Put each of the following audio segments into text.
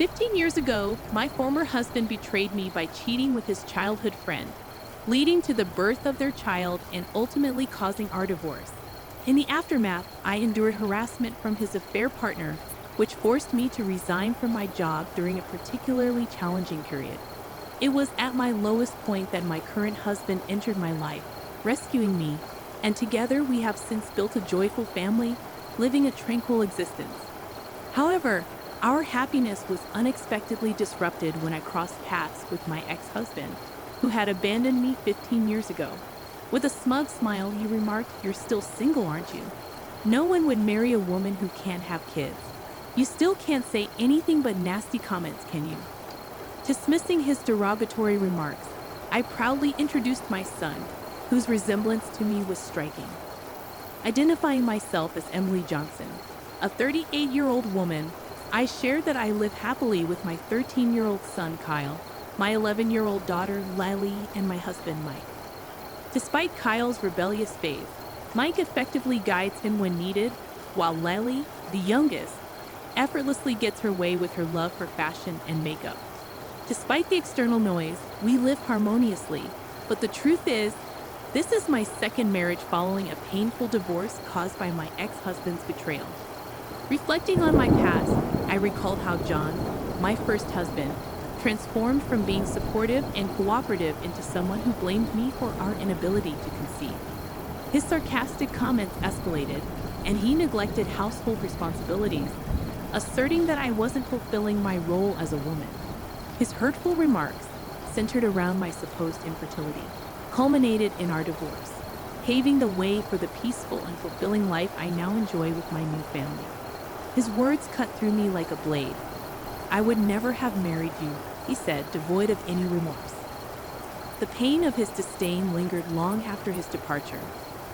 15 years ago, my former husband betrayed me by cheating with his childhood friend, leading to the birth of their child and ultimately causing our divorce. In the aftermath, I endured harassment from his affair partner, which forced me to resign from my job during a particularly challenging period. It was at my lowest point that my current husband entered my life, rescuing me, and together we have since built a joyful family, living a tranquil existence. However, our happiness was unexpectedly disrupted when I crossed paths with my ex-husband, who had abandoned me 15 years ago. With a smug smile, he remarked, "You're still single, aren't you? No one would marry a woman who can't have kids. You still can't say anything but nasty comments, can you?" Dismissing his derogatory remarks, I proudly introduced my son, whose resemblance to me was striking. Identifying myself as Emily Johnson, a 38-year-old woman, I shared that I live happily with my 13-year-old son, Kyle, my 11-year-old daughter, Lily, and my husband, Mike. Despite Kyle's rebellious phase, Mike effectively guides him when needed, while Lily, the youngest, effortlessly gets her way with her love for fashion and makeup. Despite the external noise, we live harmoniously, but the truth is, this is my second marriage following a painful divorce caused by my ex-husband's betrayal. Reflecting on my past, I recalled how John, my first husband, transformed from being supportive and cooperative into someone who blamed me for our inability to conceive. His sarcastic comments escalated, and he neglected household responsibilities, asserting that I wasn't fulfilling my role as a woman. His hurtful remarks, centered around my supposed infertility, culminated in our divorce, paving the way for the peaceful and fulfilling life I now enjoy with my new family. His words cut through me like a blade. "I would never have married you," he said, devoid of any remorse. The pain of his disdain lingered long after his departure.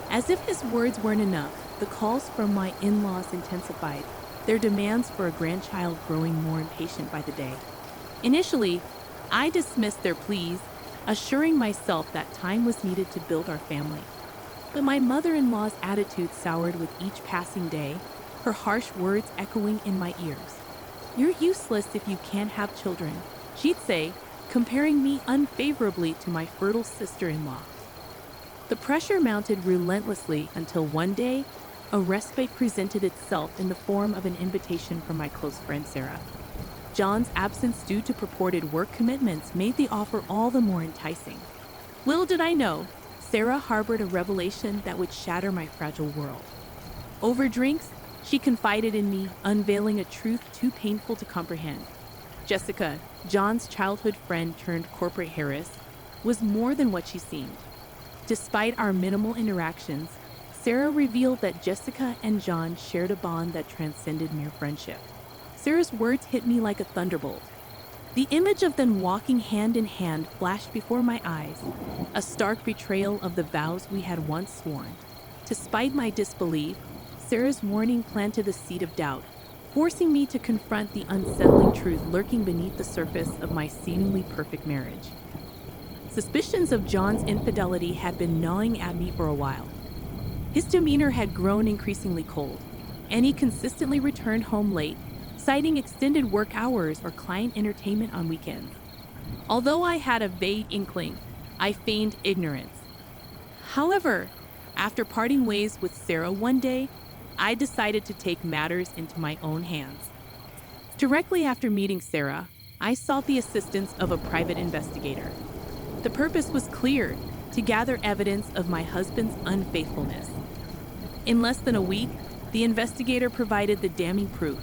As if his words weren't enough, the calls from my in-laws intensified, their demands for a grandchild growing more impatient by the day. Initially, I dismissed their pleas, assuring myself that time was needed to build our family. But my mother-in-law's attitude soured with each passing day, her harsh words echoing in my ears. "You're useless if you can't have children," she'd say, comparing me unfavorably to my fertile sister-in-law. The pressure mounted relentlessly until one day, a respite presented itself in the form of an invitation from my close friend Sarah. John's absence due to purported work commitments made the offer all the more enticing. Little did I know, Sarah harbored a revelation that would shatter my fragile world. Over drinks, she confided in me, unveiling a truth too painful to comprehend. Jessica, John's childhood friend turned corporate heiress, was more than what she seemed. Despite our minimal interactions, Sarah revealed that Jessica and John shared a bond that transcended mere friendship. Sarah's words hit me like a thunderbolt. The image of them walking hand in hand flashed before my eyes, a stark betrayal of the vows we had once sworn. Despite my disbelief, Sarah's warning planted a seed of doubt, forcing me to confront the unsettling truth lurking beneath the surface of my seemingly perfect marriage. Suspicions of John's infidelity had been gnawing at me for a while. His demeanor had grown increasingly cold, and he consistently returned home late, citing extended work hours or client entertainment on weekends. Although I had a vague inkling, I feigned ignorance. However, after parting ways with Sarah one day, I decided to take matters into my own hands. Directly after meeting Sarah, I sought the assistance of a private investigator. The purpose was clear: to gather evidence of my husband's unfaithfulness. In less than a week, the investigator provided the damning proof,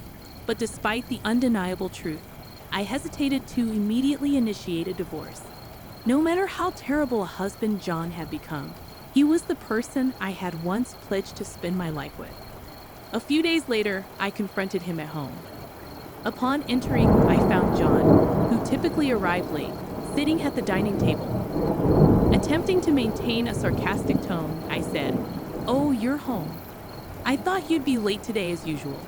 but despite the undeniable truth, I hesitated to immediately initiate a divorce. No matter how terrible a husband John had become, he was the person I had once pledged to spend my life with. A few days later, I confronted him at home. Upon entering, I found John, who typically arrived late, sitting at the dining table. Attempting to maintain a sarcastic tone, I said, "Oh, you're home. I thought you'd be late today as usual."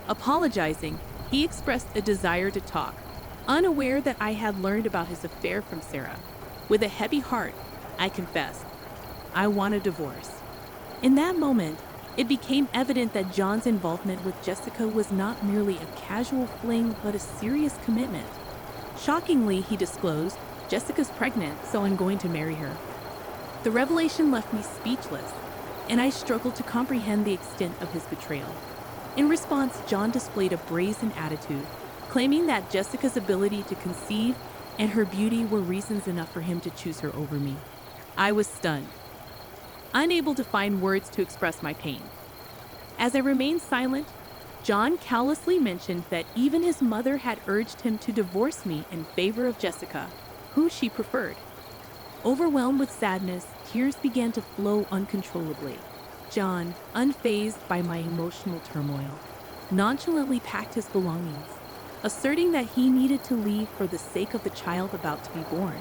Apologizing, he expressed a desire to talk, unaware that I had learned about his affair from Sarah. With a heavy heart, I confessed, "I want a divorce." In that moment, It became evident that John's involvement with Jessica was not merely a casual fling, but a serious commitment. Shockingly, he disclosed, "Jessica's pregnant, so I'm going to marry her." The revelation left me speechless, and I struggled to comprehend the extent of his betrayal. In response, John displayed a brazen attitude, claiming that Jessica's ability to conceive and her beauty were reasons enough for him to choose her over me. I was stunned, unable to find words to express my pain. As I remained silent, John callously mentioned that even his mother had urged him to divorce me in favor of Jessica, who she preferred. Overwhelmed with sadness, tears began to flow uncontrollably. John, unfazed by my emotional turmoil, nonchalantly packed his belongings, asserting that he needed to leave for the sake of the child about to be born.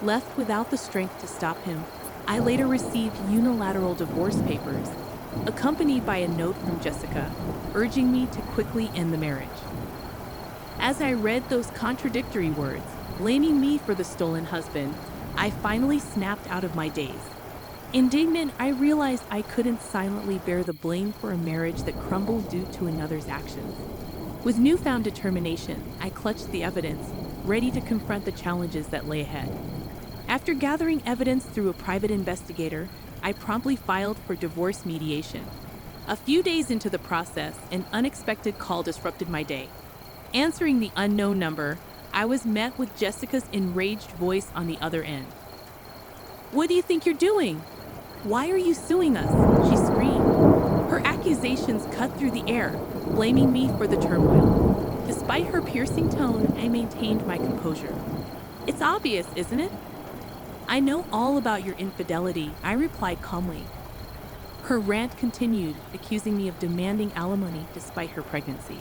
Left without the strength to stop him, I later received unilateral divorce papers, accompanied by a note from Jessica, urging me to quickly end the marriage. As I read those contradictory words, blaming me for the stolen husband, I finally snapped out of my daze. Indignant, I realized I couldn't silently bear the blame for a marriage that crumbled due to another's actions. With newfound determination, I clutched the evidence, ready to confront the challenges that lay ahead. After gathering evidence through a private investigator, I promptly filed for divorce mediation. A few days into the process, an unexpected call disrupted my day. Answering the unknown number, I was met with Jessica's enraged voice on the other end. "What do you think you're doing? Why are you suing us?" she screamed. Her accusations cut through the air, blaming me for the turmoil. Despite her piercing tone, I maintained my composure. "It's obvious, isn't it? I know all about your infidelity," I replied calmly. Her rant continued, accusing me of demanding alimony despite her pregnancy.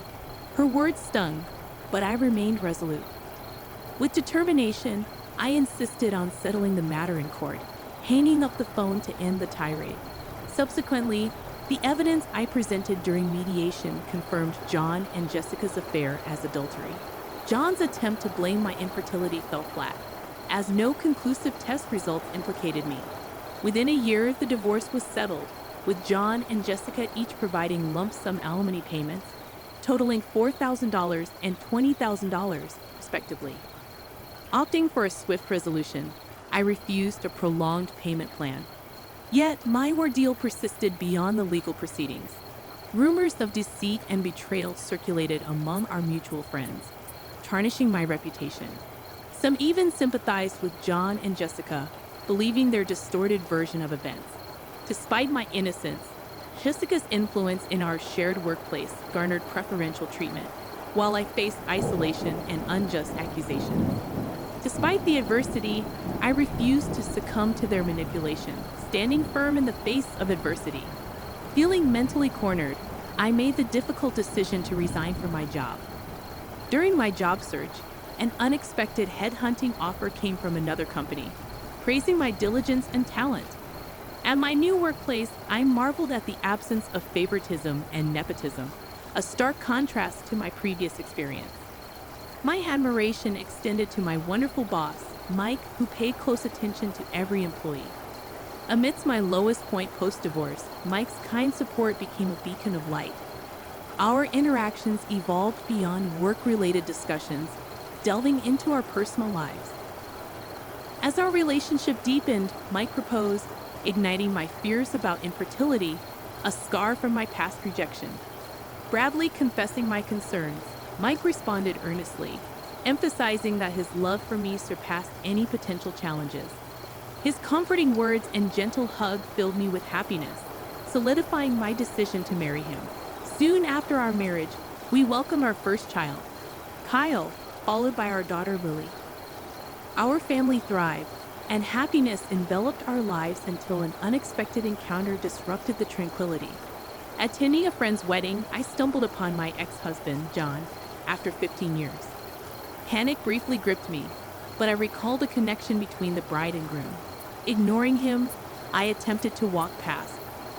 Her words stung, but I remained resolute. With determination, I insisted on settling the matter in court, hanging up the phone to end the tirade. Subsequently, the evidence I presented during mediation confirmed John and Jessica's affair as adultery. John's attempt to blame my infertility fell flat, as no conclusive test results implicated me. Within a year, the divorce was settled, with John and Jessica each providing lump sum alimony payments, totaling $4,000 and $20,000, respectively. Opting for a swift resolution, I refused a prolonged payment plan. Yet, my ordeal persisted beyond the legal proceedings. Rumors of deceit and betrayal circulated among our mutual friends, tarnishing my reputation. Some even sympathized with John and Jessica, believing their distorted version of events. Despite my innocence, Jessica's influence in our shared workplace garnered preferential treatment, while I faced isolation and unjust accusations. Despite the adversity, I refused to succumb to their manipulation, standing firm in the face of adversity. Feeling mentally cornered, I made the difficult decision to resign from my job. During my job search, an unexpected headhunting offer came from another company, praising my diligence and talent. At my new workplace, I marveled at the absence of favoritism and nepotism, a stark contrast to my previous experience. My admiration extended to my wonderful boss, Mike, who paid close attention to every employee. Amidst my lowest point post-divorce, Mike's kind support became a beacon of light. Our interactions evolved beyond work-related discussions, delving into our personal lives. As our relationship deepened, Mike proposed, igniting my fears about infertility, a scar from my past rejection. Bravely confessing my concerns, Mike responded earnestly, emphasizing that his love for me surpassed any potential challenges. His comforting words and gentle hug filled me with happiness, solidifying my decision to marry him. Soon after our marriage, we welcomed our first child, Kyle, followed by our daughter Lily. Our family thrived, and happiness enveloped our lives until an unexpected encounter disrupted the tranquility. Attending a friend's wedding, I stumbled upon my ex-husband, John, after 15 years. Panic briefly gripped me, but I recalled a connection between the bride and groom. Ignoring him, I attempted to walk past,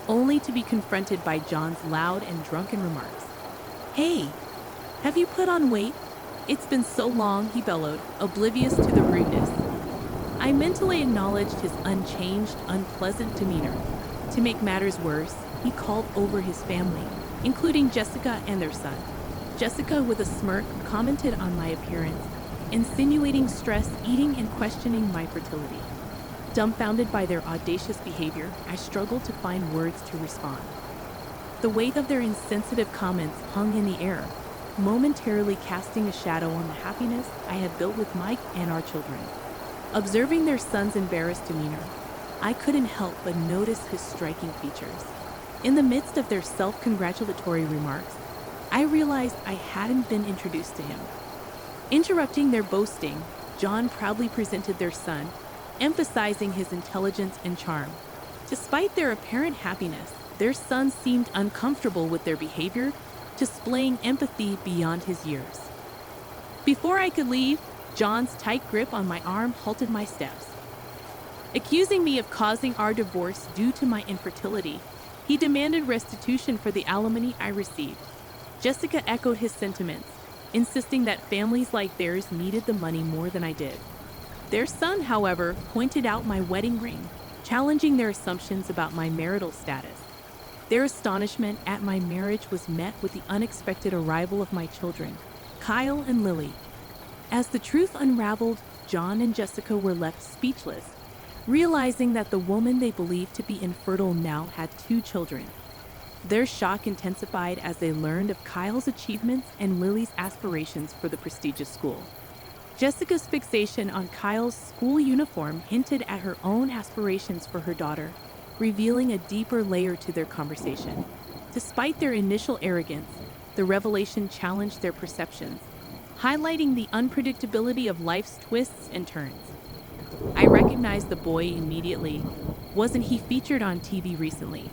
only to be confronted by John's loud and drunken remarks. "Hey, have you put on weight? It's been so long," he bellowed, oblivious to the rudeness. I mentally acknowledged his unchanged, unpleasant demeanor. To make matters worse, he called over his family, including Jessica and their son. Jessica, with a smirk, commented on my appearance, insinuating stress, eating, and questioning my fertility. Dumbfounded by their audacious behavior, I struggled to find words to respond. The weight of their insensitive comments hung in the air, momentarily casting a shadow on the happiness I had built with Mike and our children. Observing their son's embarrassed demeanor, I couldn't help but notice his striking features. In the midst of their self-congratulatory remarks, I realized I hadn't been introduced to him. Interrupting their boasting, John proudly presented their son, emphasizing his intelligence and charm. Despite their apparent happiness, their son seemed uncomfortable with their behavior, displaying empathy beyond his years. Before I could leave, John's tight grip on my arm halted my steps. Accusing me of causing our divorce due to my infertility, he demanded restitution for the alimony I received. Jessica echoed his sentiments, insisting that families like theirs needed the money more than I did. Their son, however, pointed out my wedding ring, challenging their assumptions about my marital status. Their astonishment at my marriage was met with the unexpected arrival of my children, Kyle and Lily. As the truth unraveled, John and Jessica were left speechless, realizing that the woman they believed to be infertile now had 2 children. Their shock intensified as they learned of Kyle's achievements and Lily's aspirations for the prestigious school. Jessica's fixation on Kyle's school uniform hinted at her own aspirations for her daughter, revealing a deeper layer to their conversation. Despite their initial arrogance, the revelation challenged their perceptions, highlighting the unpredictability of life's twists and turns. I recognized the boy immediately. Wasn't he featured on TV recently?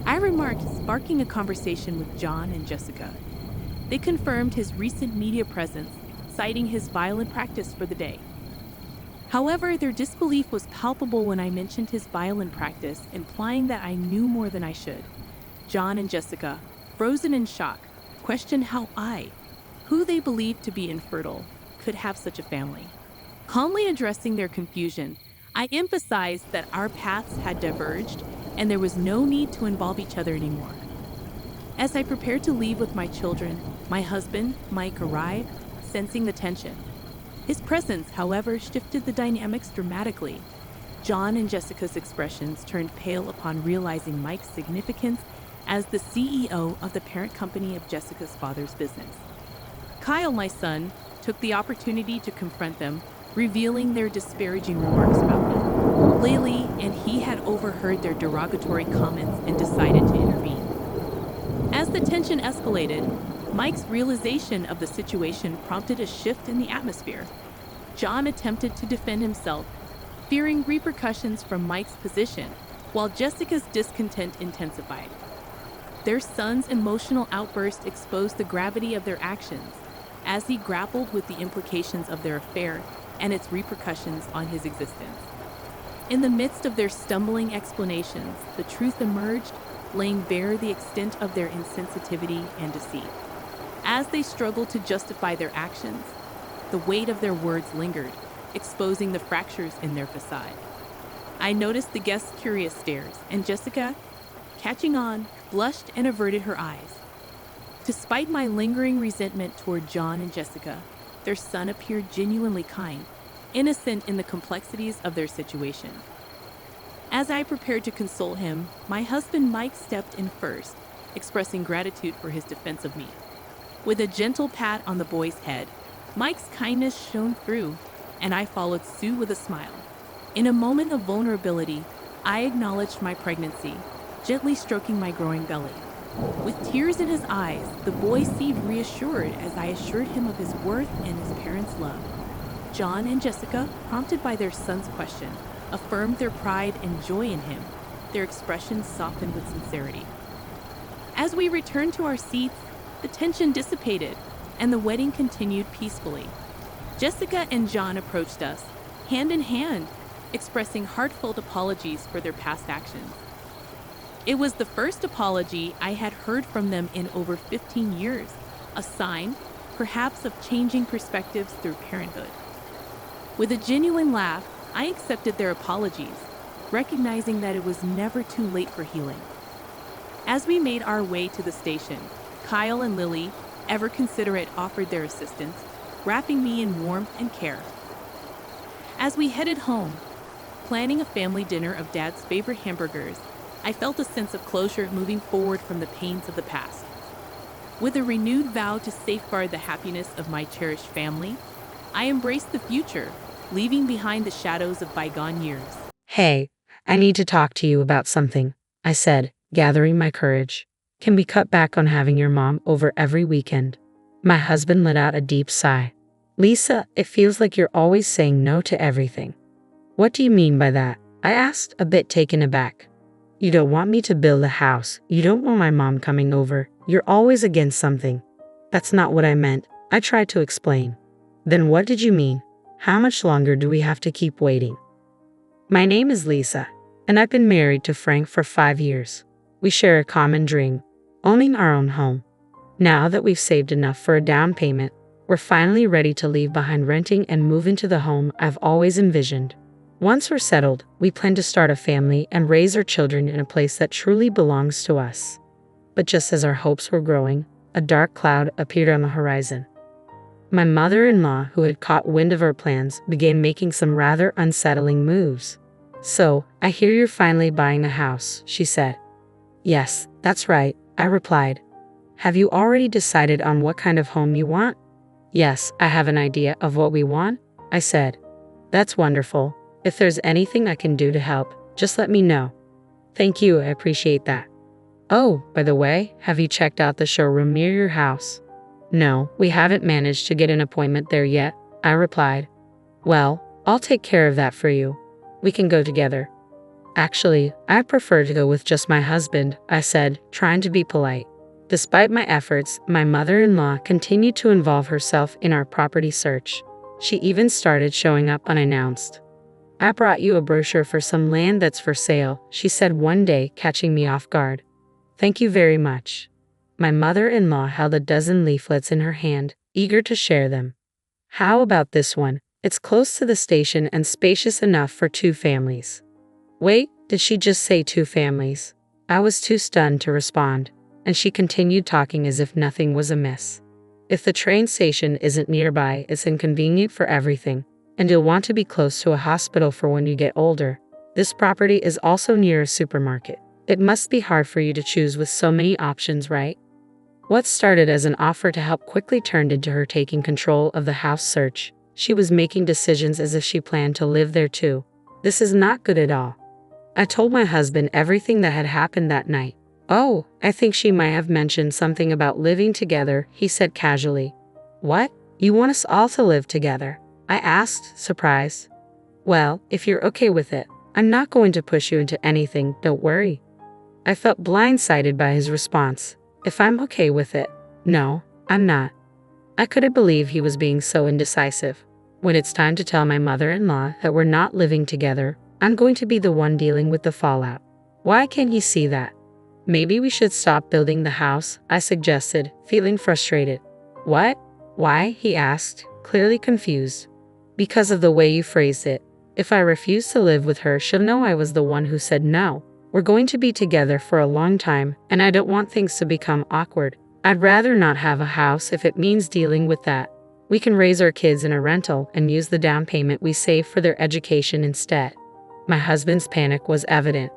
I remarked, sparking a conversation with John and Jessica. They confirmed his recent media presence, citing his violent practice for the day. However, their disbelief was palpable when I mentioned his violent practice, implying that I knew more than I should. John and Jessica, frozen in shock, questioned how I, who they believed to be infertile, could have such a family. Calmly addressing their confusion, I emphasized that our paths had diverged and there was no need to involve each other anymore. As I prepared to leave with my children, my husband, Mike, arrived, sensing the tension. His presence, however, shifted the dynamics dramatically. John and Jessica's expressions turned pale upon realizing Mike's significance as the CEO of the parent company of Jessica's father's business. Kyle, my son, took the opportunity to confront them, revealing their disparaging remarks about me. Lily and he had overheard their derogatory comments and decided to intervene. As the tension escalated, Mike's realization of the situation prompted a shift in the atmosphere. John attempted to defend himself, fearing repercussions from Mike's position, while Jessica's discontent intensified. Their son's emotional outburst exposed the gravity of their actions as he grappled with the implications of their affair and its repercussions on his existence. In the midst of their stumbling explanations, the truth emerged, laying bare the extent of their insensitivity and deceit. As they struggled to justify their actions, the weight of their words lingered, exposing the fractures in their facade. I noticed the guests' curious stares, and Jessica, catching on, blushed and averted her eyes. Despite my lingering resentment toward John and Jessica, their son appeared genuinely kind, innocent in the complexities of their situation. As I prepared to console him, my husband Mike stepped in first, expressing gratitude for his defense of me. With a gentle pat on the boy's head, Mike's kindness shone through, and I followed suit with a smile. In a moment of vulnerability, I acknowledged my pregnancy, gently stroking my growing belly. With tears in his eyes, the boy seemed reassured as I assured him of his worth and his parents' love. John and Jessica, prompted by their son's question, affirmed their pride and joy in him, their expressions softened with sincerity. As we returned to our seats, the tension dissipated, and the wedding continued peacefully. Jessica and John approached us, hand in hand, expressing heartfelt apologies for their past actions. It was the first apology I had heard from them in over 15 years, a sign, perhaps, of changing perspectives through parenthood. With a genuine laugh, I accepted their apologies, recognizing that it was never too late for healing. As we made our way to the station, Kyle and Lily, ever considerate, offered their assistance, wrapping me in warmth and care. As we headed home, planning a family dinner of Dad's favorite hamburgers, I felt a sense of closure moving forward from the pains of the past. With a renewed vow to safeguard the happiness of my cherished family, I embraced the future, leaving behind the shadows of bygone years. Hey, I need to talk to you about something, I said, gathering my courage. Can we cut back on having your mom over every weekend? My husband let out a deep sigh. Lisa, it feels like you're always saying no to everything. What do you mean by that? I asked, a bit taken aback. You don't want me to build a house. You don't want my mom coming over. You're always against something. That's not what I meant. I tried to explain. Then what did you mean? How much longer do we have to keep waiting? My name is Lisa, and I've been married to Frank for 5 years. We share a common dream, owning our own home. Now that we've saved enough for a down payment, we're finally ready to leave behind renting and move into the home I've always envisioned. Once we're settled, we plan to start a family and raise our children in a place that truly belongs to us. But just as our hopes were growing, a dark cloud appeared on the horizon. My mother-in-law, who had caught wind of our plans, began making some rather unsettling moves. So, I hear you're finally buying a house, she said. Yes, that's right, I replied. Have you already decided on what kind of home you want? Yes, I have an idea of what we want, I said. That's wonderful. If there's anything I can do to help, just let me know. Thank you, I appreciate that. Oh, by the way, have you checked out the showroom near your house? No, we haven't managed to get an appointment there yet, I replied. Well, I'll take care of that for you. We can go together. Actually, I prefer to go with just my husband, I said, trying to be polite. Despite my efforts, my mother-in-law continued to involve herself in our property search. She even started showing up unannounced. I brought you a brochure for some land that's for sale, she said one day, catching me off guard. Thank you very much. My mother-in-law held a dozen leaflets in her hand, eager to share them. How about this one? It's close to the station and spacious enough for 2 families. Wait, did she just say 2 families? I was too stunned to respond, and she continued talking as if nothing was amiss. If the train station isn't nearby, it's inconvenient for everything, and you'll want to be close to a hospital for when you get older. This property is also near a supermarket. It must be hard for you to choose with so many options, right? What started as an offer to help quickly turned into her taking control of the house search. She was making decisions as if she planned to live there too. This is not good at all. I told my husband everything that had happened that night. Oh, I think she might have mentioned something about living together, he said casually. What? You want us all to live together? I asked, surprised. Well, if you're okay with it, I'm not going to push you into anything, don't worry. I felt blindsided by his response. If I'm okay with it? No, I'm not. I couldn't believe he was being so indecisive. When it's time to tell my mother-in-law that we're not living together, I'm going to be the one dealing with the fallout. Why can't he see that? Maybe we should stop building the house, I suggested, feeling frustrated. What? Why? He asked, clearly confused. Because of the way you phrased it. If I refuse to live with her, she'll know I was the one who said no. We're going to be together for a long time, and I don't want things to become awkward. I'd rather not have a house if it means dealing with that. We can raise our kids in a rental and use the down payment we save for their education instead. My husband's panic was evident.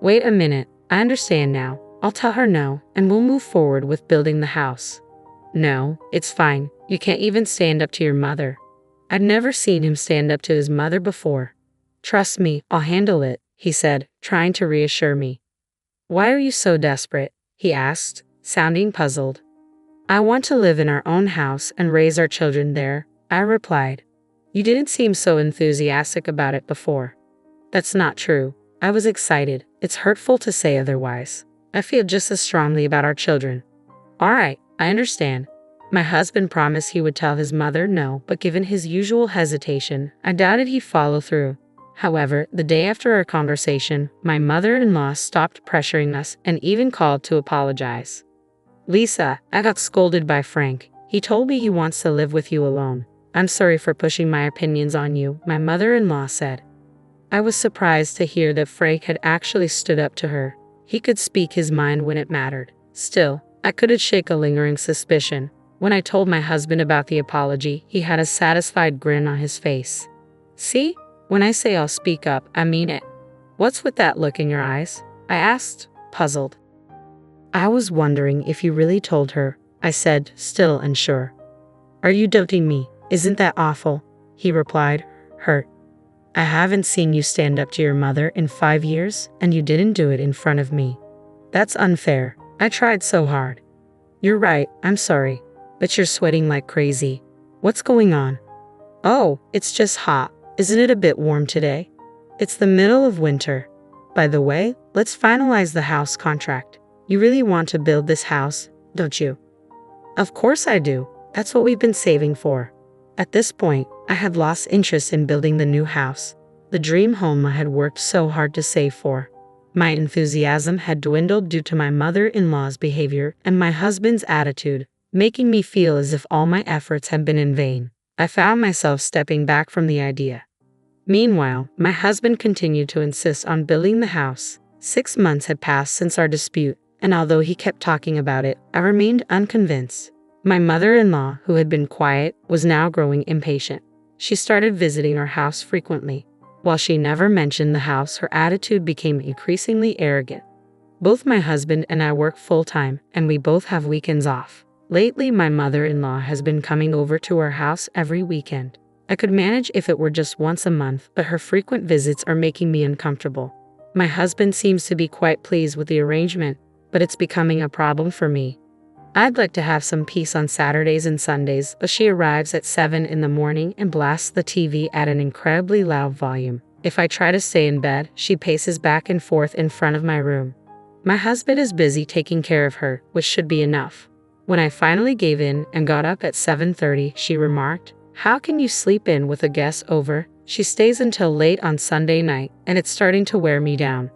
Wait a minute, I understand now. I'll tell her no, and we'll move forward with building the house. No, it's fine. You can't even stand up to your mother. I'd never seen him stand up to his mother before. Trust me, I'll handle it, he said, trying to reassure me. Why are you so desperate? He asked, sounding puzzled. I want to live in our own house and raise our children there, I replied. You didn't seem so enthusiastic about it before. That's not true. I was excited. It's hurtful to say otherwise. I feel just as strongly about our children. All right, I understand. My husband promised he would tell his mother no, but given his usual hesitation, I doubted he'd follow through. However, the day after our conversation, my mother-in-law stopped pressuring us and even called to apologize. Lisa, I got scolded by Frank. He told me he wants to live with you alone. I'm sorry for pushing my opinions on you, my mother-in-law said. I was surprised to hear that Frank had actually stood up to her. He could speak his mind when it mattered. Still, I couldn't shake a lingering suspicion. When I told my husband about the apology, he had a satisfied grin on his face. See? When I say I'll speak up, I mean it. What's with that look in your eyes? I asked, puzzled. I was wondering if you really told her, I said, still unsure. Are you doubting me? Isn't that awful? He replied, hurt. I haven't seen you stand up to your mother in 5 years, and you didn't do it in front of me. That's unfair. I tried so hard. You're right, I'm sorry. But you're sweating like crazy. What's going on? Oh, it's just hot. Isn't it a bit warm today? It's the middle of winter. By the way, let's finalize the house contract. You really want to build this house, don't you? Of course I do. That's what we've been saving for. At this point, I had lost interest in building the new house, the dream home I had worked so hard to save for. My enthusiasm had dwindled due to my mother-in-law's behavior and my husband's attitude, making me feel as if all my efforts had been in vain. I found myself stepping back from the idea. Meanwhile, my husband continued to insist on building the house. 6 months had passed since our dispute, and although he kept talking about it, I remained unconvinced. My mother-in-law, who had been quiet, was now growing impatient. She started visiting our house frequently. While she never mentioned the house, her attitude became increasingly arrogant. Both my husband and I work full-time, and we both have weekends off. Lately, my mother-in-law has been coming over to our house every weekend. I could manage if it were just once a month, but her frequent visits are making me uncomfortable. My husband seems to be quite pleased with the arrangement, but it's becoming a problem for me. I'd like to have some peace on Saturdays and Sundays, but she arrives at 7 in the morning and blasts the TV at an incredibly loud volume. If I try to stay in bed, she paces back and forth in front of my room. My husband is busy taking care of her, which should be enough. When I finally gave in and got up at 7:30, she remarked, "How can you sleep in with a guest over? She stays until late on Sunday night, and it's starting to wear me down."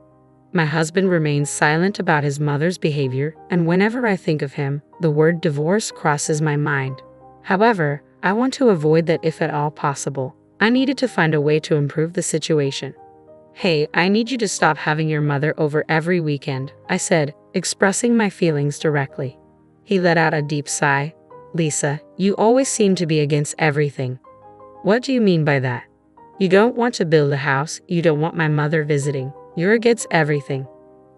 My husband remains silent about his mother's behavior, and whenever I think of him, the word divorce crosses my mind. However, I want to avoid that if at all possible. I needed to find a way to improve the situation. "Hey, I need you to stop having your mother over every weekend," I said, expressing my feelings directly. He let out a deep sigh. "Lisa, you always seem to be against everything." "What do you mean by that?" "You don't want to build a house, you don't want my mother visiting. You're against everything."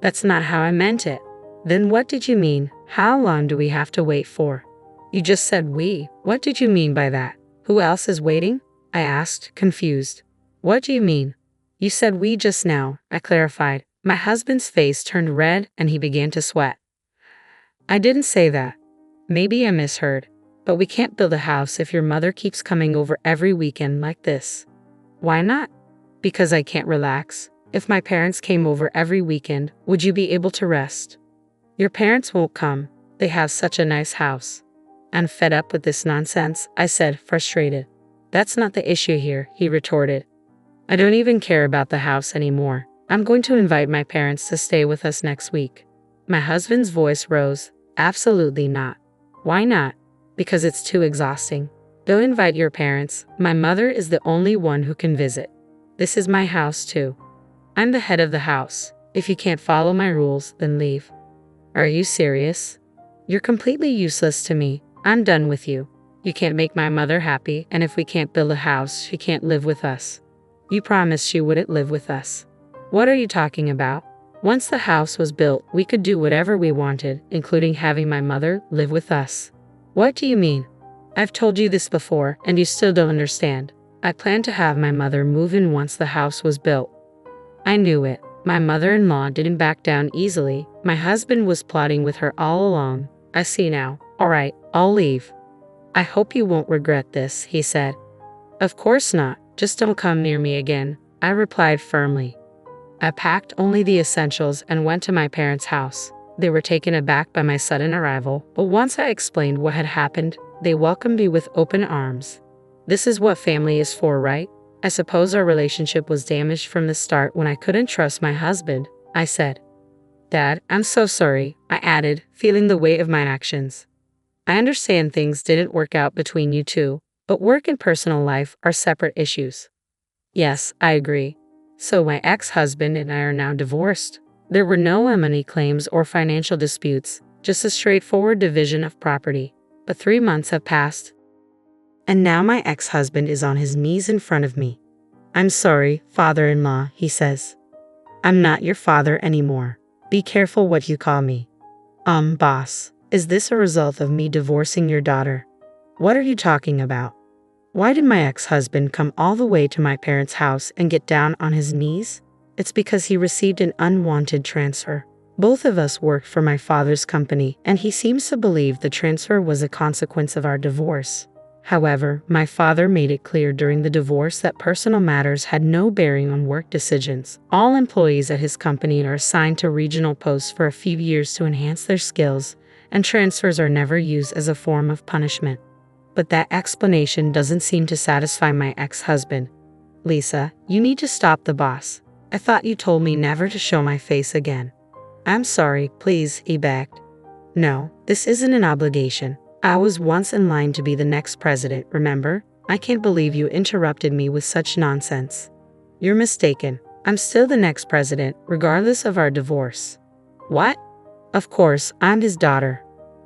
"That's not how I meant it." "Then what did you mean? How long do we have to wait for?" "You just said we. What did you mean by that?" "Who else is waiting?" I asked, confused. "What do you mean?" "You said we just now," I clarified. My husband's face turned red and he began to sweat. "I didn't say that. Maybe I misheard. But we can't build a house if your mother keeps coming over every weekend like this." "Why not?" "Because I can't relax. If my parents came over every weekend, would you be able to rest?" "Your parents won't come. They have such a nice house." "I'm fed up with this nonsense," I said, frustrated. "That's not the issue here," he retorted. "I don't even care about the house anymore. I'm going to invite my parents to stay with us next week." My husband's voice rose. "Absolutely not." "Why not?" "Because it's too exhausting. Don't invite your parents. My mother is the only one who can visit. This is my house too. I'm the head of the house. If you can't follow my rules, then leave." "Are you serious?" "You're completely useless to me. I'm done with you. You can't make my mother happy, and if we can't build a house, she can't live with us." "You promised she wouldn't live with us." "What are you talking about? Once the house was built, we could do whatever we wanted, including having my mother live with us." "What do you mean?" "I've told you this before, and you still don't understand. I planned to have my mother move in once the house was built." I knew it. My mother-in-law didn't back down easily. My husband was plotting with her all along. "I see now. All right, I'll leave." "I hope you won't regret this," he said. "Of course not. Just don't come near me again," I replied firmly. I packed only the essentials and went to my parents' house. They were taken aback by my sudden arrival, but once I explained what had happened, they welcomed me with open arms. "This is what family is for, right? I suppose our relationship was damaged from the start when I couldn't trust my husband," I said. "Dad, I'm so sorry," I added, feeling the weight of my actions. "I understand things didn't work out between you two, but work and personal life are separate issues." "Yes, I agree. So my ex-husband and I are now divorced." There were no money claims or financial disputes, just a straightforward division of property. But 3 months have passed, and now my ex-husband is on his knees in front of me. "I'm sorry, father-in-law," he says. "I'm not your father anymore. Be careful what you call me." Boss, is this a result of me divorcing your daughter? What are you talking about? Why did my ex-husband come all the way to my parents' house and get down on his knees? It's because he received an unwanted transfer. Both of us worked for my father's company, and he seems to believe the transfer was a consequence of our divorce. However, my father made it clear during the divorce that personal matters had no bearing on work decisions. All employees at his company are assigned to regional posts for a few years to enhance their skills, and transfers are never used as a form of punishment. But that explanation doesn't seem to satisfy my ex-husband. "Lisa, you need to stop the boss. I thought you told me never to show my face again." "I'm sorry, please," he begged. "No, this isn't an obligation. I was once in line to be the next president, remember? I can't believe you interrupted me with such nonsense." "You're mistaken. I'm still the next president, regardless of our divorce." "What?" "Of course, I'm his daughter."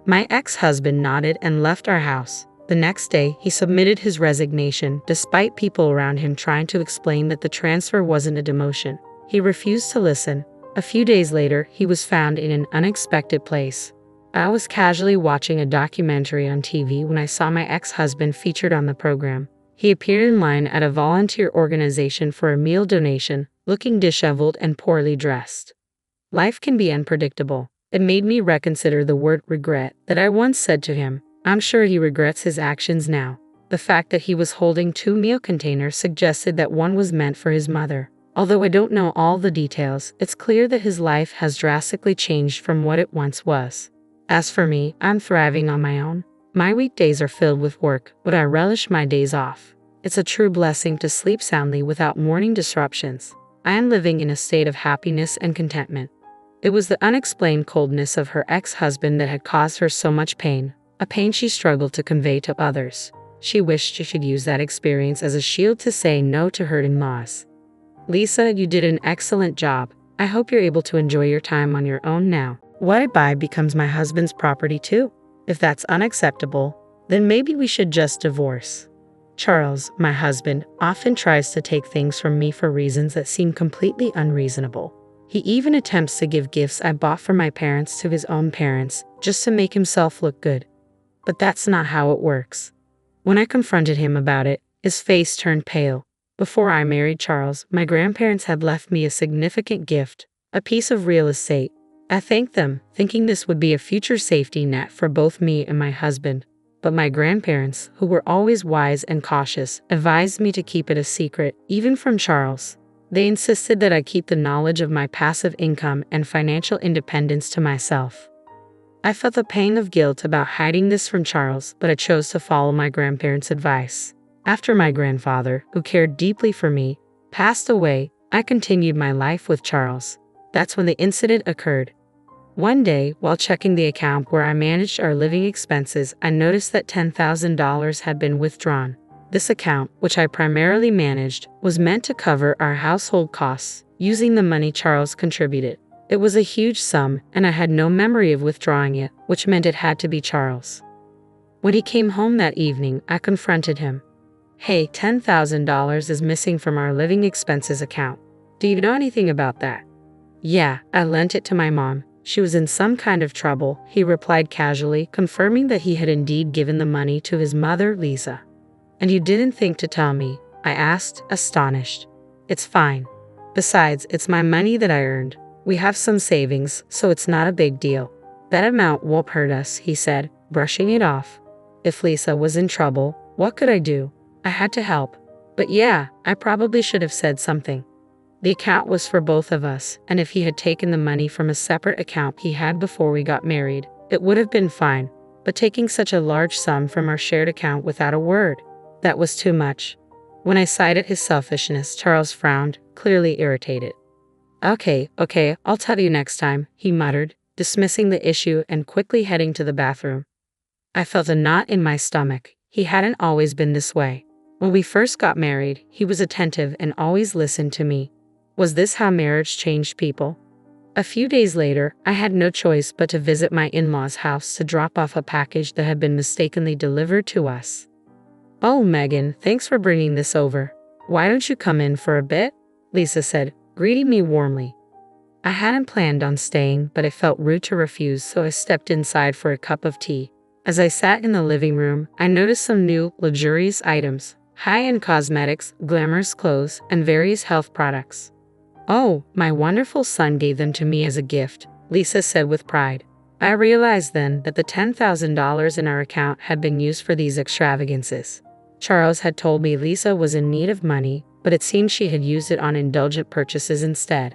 My ex-husband nodded and left our house. The next day, he submitted his resignation, despite people around him trying to explain that the transfer wasn't a demotion. He refused to listen. A few days later, he was found in an unexpected place. I was casually watching a documentary on TV when I saw my ex-husband featured on the program. He appeared in line at a volunteer organization for a meal donation, looking disheveled and poorly dressed. Life can be unpredictable. It made me reconsider the word regret that I once said to him. I'm sure he regrets his actions now. The fact that he was holding 2 meal containers suggested that one was meant for his mother. Although I don't know all the details, it's clear that his life has drastically changed from what it once was. As for me, I'm thriving on my own. My weekdays are filled with work, but I relish my days off. It's a true blessing to sleep soundly without morning disruptions. I am living in a state of happiness and contentment. It was the unexplained coldness of her ex-husband that had caused her so much pain, a pain she struggled to convey to others. She wished she could use that experience as a shield to say no to her in-laws. Lisa, you did an excellent job. I hope you're able to enjoy your time on your own now. What I buy becomes my husband's property too. If that's unacceptable, then maybe we should just divorce. Charles, my husband, often tries to take things from me for reasons that seem completely unreasonable. He even attempts to give gifts I bought for my parents to his own parents, just to make himself look good. But that's not how it works. When I confronted him about it, his face turned pale. Before I married Charles, my grandparents had left me a significant gift, a piece of real estate. I thanked them, thinking this would be a future safety net for both me and my husband. But my grandparents, who were always wise and cautious, advised me to keep it a secret, even from Charles. They insisted that I keep the knowledge of my passive income and financial independence to myself. I felt the pain of guilt about hiding this from Charles, but I chose to follow my grandparents' advice. After my grandfather, who cared deeply for me, passed away, I continued my life with Charles. That's when the incident occurred. One day, while checking the account where I managed our living expenses, I noticed that $10,000 had been withdrawn. This account, which I primarily managed, was meant to cover our household costs, using the money Charles contributed. It was a huge sum, and I had no memory of withdrawing it, which meant it had to be Charles. When he came home that evening, I confronted him. "Hey, $10,000 is missing from our living expenses account. Do you know anything about that?" "Yeah, I lent it to my mom. She was in some kind of trouble," he replied casually, confirming that he had indeed given the money to his mother, Lisa. "And you didn't think to tell me?" I asked, astonished. "It's fine. Besides, it's my money that I earned. We have some savings, so it's not a big deal. That amount won't hurt us," he said, brushing it off. If Lisa was in trouble, what could I do? I had to help. But yeah, I probably should have said something. The account was for both of us, and if he had taken the money from a separate account he had before we got married, it would have been fine. But taking such a large sum from our shared account without a word, that was too much. When I cited his selfishness, Charles frowned, clearly irritated. Okay, I'll tell you next time," he muttered, dismissing the issue and quickly heading to the bathroom. I felt a knot in my stomach. He hadn't always been this way. When we first got married, he was attentive and always listened to me. Was this how marriage changed people? A few days later, I had no choice but to visit my in-laws' house to drop off a package that had been mistakenly delivered to us. "Oh, Megan, thanks for bringing this over. Why don't you come in for a bit?" Lisa said, greeting me warmly. I hadn't planned on staying, but it felt rude to refuse, so I stepped inside for a cup of tea. As I sat in the living room, I noticed some new, luxurious items, high-end cosmetics, glamorous clothes, and various health products. "Oh, my wonderful son gave them to me as a gift," Lisa said with pride. I realized then that the $10,000 in our account had been used for these extravagances. Charles had told me Lisa was in need of money, but it seemed she had used it on indulgent purchases instead.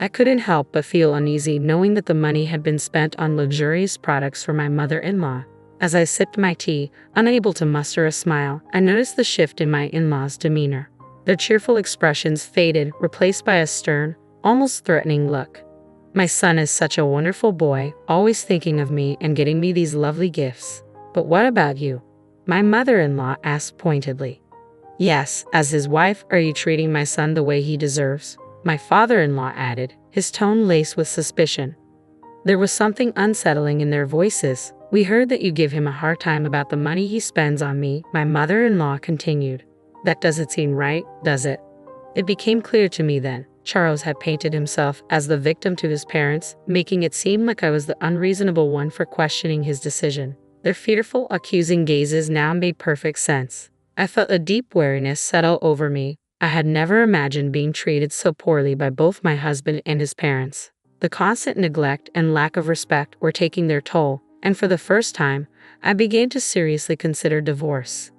I couldn't help but feel uneasy knowing that the money had been spent on luxurious products for my mother-in-law. As I sipped my tea, unable to muster a smile, I noticed the shift in my in-laws' demeanor. Their cheerful expressions faded, replaced by a stern, almost threatening look. "My son is such a wonderful boy, always thinking of me and getting me these lovely gifts. But what about you?" my mother-in-law asked pointedly. "Yes, as his wife, are you treating my son the way he deserves?" my father-in-law added, his tone laced with suspicion. There was something unsettling in their voices. "We heard that you give him a hard time about the money he spends on me," my mother-in-law continued. "That doesn't seem right, does it?" It became clear to me then. Charles had painted himself as the victim to his parents, making it seem like I was the unreasonable one for questioning his decision. Their fearful, accusing gazes now made perfect sense. I felt a deep weariness settle over me. I had never imagined being treated so poorly by both my husband and his parents. The constant neglect and lack of respect were taking their toll, and for the first time, I began to seriously consider divorce.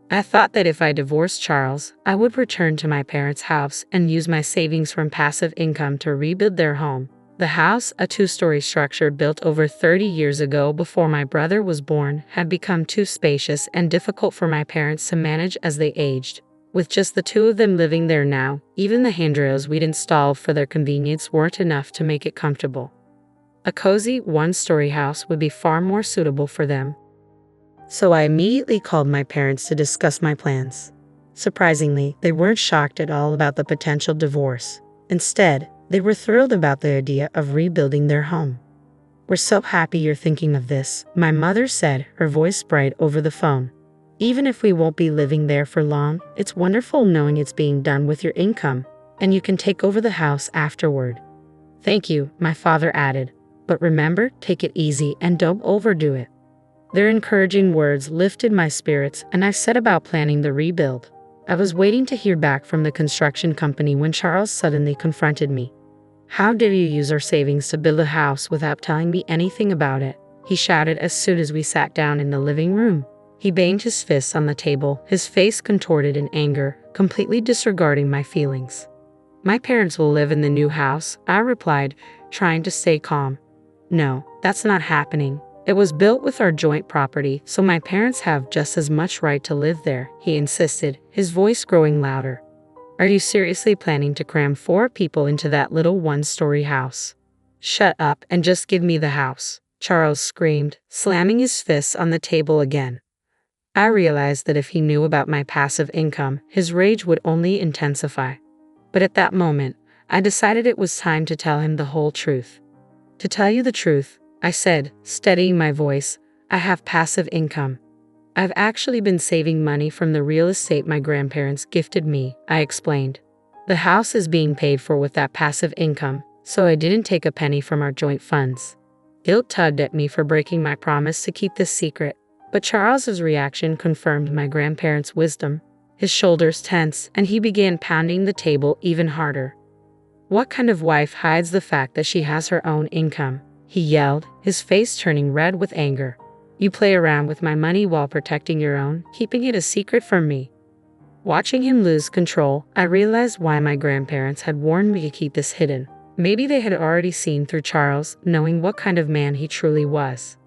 I thought that if I divorced Charles, I would return to my parents' house and use my savings from passive income to rebuild their home. The house, a two-story structure built over 30 years ago before my brother was born, had become too spacious and difficult for my parents to manage as they aged. With just the two of them living there now, even the handrails we'd installed for their convenience weren't enough to make it comfortable. A cozy, one-story house would be far more suitable for them. So I immediately called my parents to discuss my plans. Surprisingly, they weren't shocked at all about the potential divorce. Instead, they were thrilled about the idea of rebuilding their home. "We're so happy you're thinking of this," my mother said, her voice bright over the phone. "Even if we won't be living there for long, it's wonderful knowing it's being done with your income, and you can take over the house afterward." "Thank you," my father added. "But remember, take it easy and don't overdo it." Their encouraging words lifted my spirits, and I set about planning the rebuild. I was waiting to hear back from the construction company when Charles suddenly confronted me. "How dare you use our savings to build a house without telling me anything about it?" he shouted as soon as we sat down in the living room. He banged his fists on the table, his face contorted in anger, completely disregarding my feelings. "My parents will live in the new house," I replied, trying to stay calm. "No, that's not happening. It was built with our joint property, so my parents have just as much right to live there," he insisted, his voice growing louder. "Are you seriously planning to cram 4 people into that little one-story house?" "Shut up and just give me the house," Charles screamed, slamming his fists on the table again. I realized that if he knew about my passive income, his rage would only intensify. But at that moment, I decided it was time to tell him the whole truth. "To tell you the truth," I said, steadying my voice, "I have passive income. I've actually been saving money from the real estate my grandparents gifted me," I explained. "The house is being paid for with that passive income, so I didn't take a penny from our joint funds." Guilt tugged at me for breaking my promise to keep this secret, but Charles's reaction confirmed my grandparents' wisdom. His shoulders tensed, and he began pounding the table even harder. "What kind of wife hides the fact that she has her own income?" he yelled, his face turning red with anger. "You play around with my money while protecting your own, keeping it a secret from me." Watching him lose control, I realized why my grandparents had warned me to keep this hidden. Maybe they had already seen through Charles, knowing what kind of man he truly was.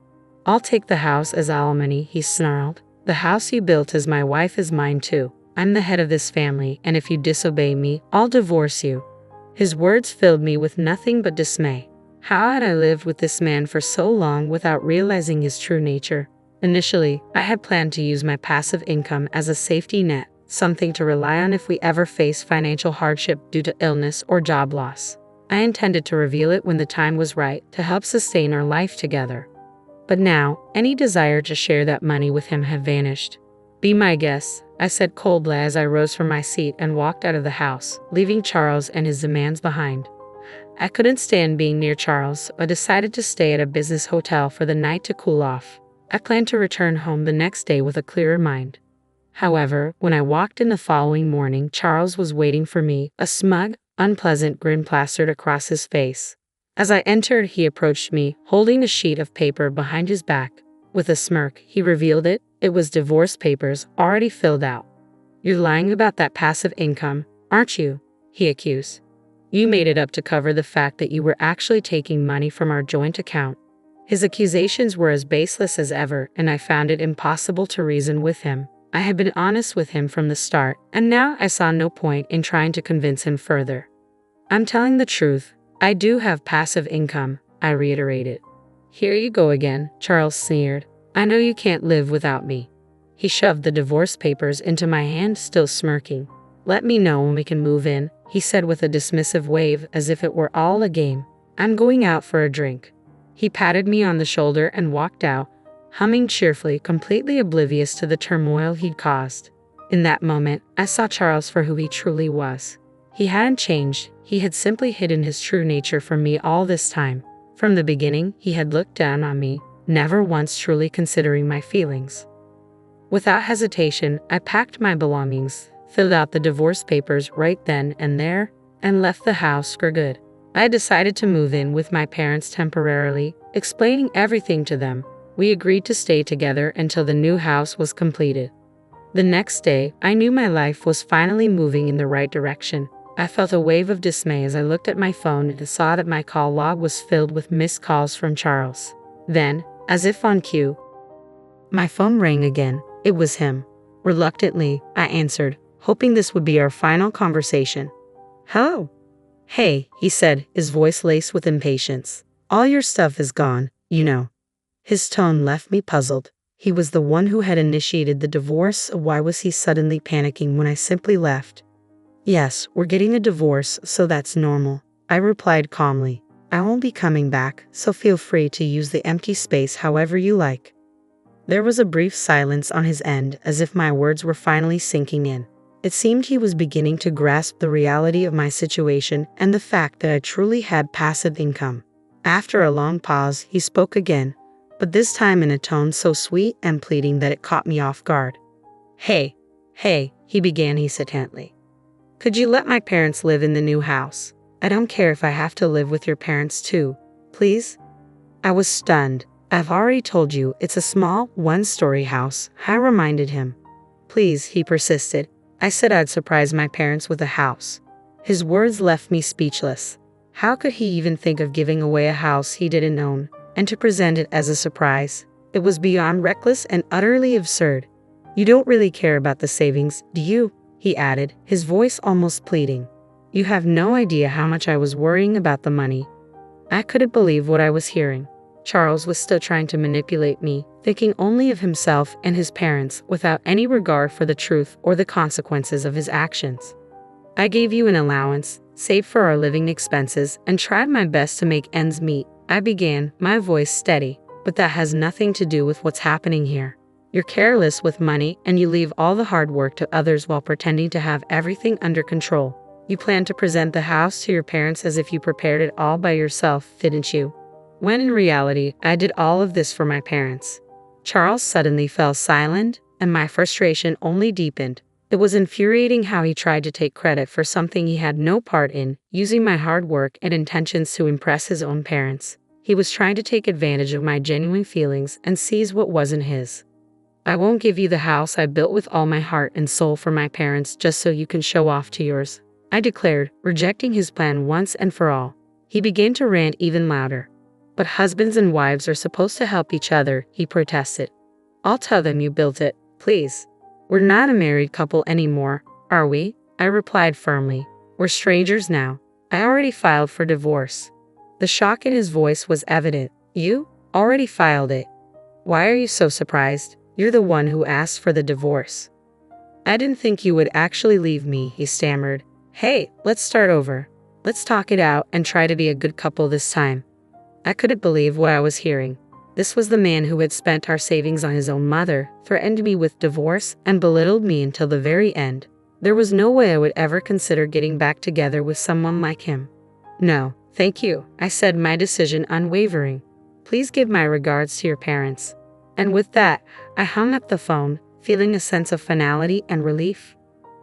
"I'll take the house as alimony," he snarled. "The house you built as my wife is mine too. I'm the head of this family, and if you disobey me, I'll divorce you." His words filled me with nothing but dismay. How had I lived with this man for so long without realizing his true nature? Initially, I had planned to use my passive income as a safety net, something to rely on if we ever face financial hardship due to illness or job loss. I intended to reveal it when the time was right to help sustain our life together. But now, any desire to share that money with him had vanished. Be my guest, I said coldly as I rose from my seat and walked out of the house, leaving Charles and his demands behind. I couldn't stand being near Charles, so I decided to stay at a business hotel for the night to cool off. I planned to return home the next day with a clearer mind. However, when I walked in the following morning, Charles was waiting for me, a smug, unpleasant grin plastered across his face. As I entered, he approached me, holding a sheet of paper behind his back. With a smirk, he revealed it. It was divorce papers, already filled out. "You're lying about that passive income, aren't you?" he accused. "You made it up to cover the fact that you were actually taking money from our joint account." His accusations were as baseless as ever, and I found it impossible to reason with him. I had been honest with him from the start, and now I saw no point in trying to convince him further. "I'm telling the truth. I do have passive income," I reiterated. "Here you go again," Charles sneered. "I know you can't live without me." He shoved the divorce papers into my hand, still smirking. "Let me know when we can move in," he said with a dismissive wave as if it were all a game. "I'm going out for a drink." He patted me on the shoulder and walked out, humming cheerfully, completely oblivious to the turmoil he'd caused. In that moment, I saw Charles for who he truly was. He hadn't changed. He had simply hidden his true nature from me all this time. From the beginning, he had looked down on me, never once truly considering my feelings. Without hesitation, I packed my belongings, filled out the divorce papers right then and there, and left the house for good. I decided to move in with my parents temporarily, explaining everything to them. We agreed to stay together until the new house was completed. The next day, I knew my life was finally moving in the right direction. I felt a wave of dismay as I looked at my phone and saw that my call log was filled with missed calls from Charles. Then, as if on cue, my phone rang again. It was him. Reluctantly, I answered, hoping this would be our final conversation. "Hello." "Hey," he said, his voice laced with impatience. "All your stuff is gone, you know." His tone left me puzzled. He was the one who had initiated the divorce, so why was he suddenly panicking when I simply left? "Yes, we're getting a divorce, so that's normal," I replied calmly. "I won't be coming back, so feel free to use the empty space however you like." There was a brief silence on his end, as if my words were finally sinking in. It seemed he was beginning to grasp the reality of my situation and the fact that I truly had passive income. After a long pause, he spoke again, but this time in a tone so sweet and pleading that it caught me off guard. Hey, he began hesitantly. "Could you let my parents live in the new house? I don't care if I have to live with your parents too, please?" I was stunned. "I've already told you it's a small, one-story house," I reminded him. "Please," he persisted. "I said I'd surprise my parents with a house." His words left me speechless. How could he even think of giving away a house he didn't own, and to present it as a surprise? It was beyond reckless and utterly absurd. "You don't really care about the savings, do you?" he added, his voice almost pleading. "You have no idea how much I was worrying about the money." I couldn't believe what I was hearing. Charles was still trying to manipulate me, thinking only of himself and his parents without any regard for the truth or the consequences of his actions. "I gave you an allowance, saved for our living expenses, and tried my best to make ends meet," I began, my voice steady. "But that has nothing to do with what's happening here. You're careless with money and you leave all the hard work to others while pretending to have everything under control. You plan to present the house to your parents as if you prepared it all by yourself, didn't you? When in reality, I did all of this for my parents." Charles suddenly fell silent, and my frustration only deepened. It was infuriating how he tried to take credit for something he had no part in, using my hard work and intentions to impress his own parents. He was trying to take advantage of my genuine feelings and seize what wasn't his. "I won't give you the house I built with all my heart and soul for my parents just so you can show off to yours," I declared, rejecting his plan once and for all. He began to rant even louder. "But husbands and wives are supposed to help each other," he protested. "I'll tell them you built it, please. We're not a married couple anymore, are we?" I replied firmly. "We're strangers now. I already filed for divorce." The shock in his voice was evident. "You? Already filed it? Why are you so surprised? You're the one who asked for the divorce." "I didn't think you would actually leave me," he stammered. "Hey, let's start over. Let's talk it out and try to be a good couple this time. I couldn't believe what I was hearing. This was the man who had spent our savings on his own mother, threatened me with divorce, and belittled me until the very end. There was no way I would ever consider getting back together with someone like him. No, thank you, I said, my decision unwavering. Please give my regards to your parents. And with that, I hung up the phone, feeling a sense of finality and relief.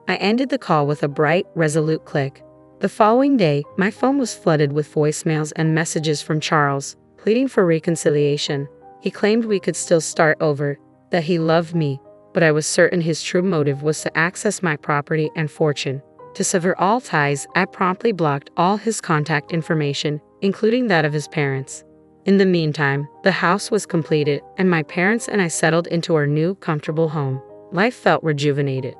I ended the call with a bright, resolute click. The following day, my phone was flooded with voicemails and messages from Charles, pleading for reconciliation. He claimed we could still start over, that he loved me, but I was certain his true motive was to access my property and fortune. To sever all ties, I promptly blocked all his contact information, including that of his parents. In the meantime, the house was completed, and my parents and I settled into our new, comfortable home. Life felt rejuvenated.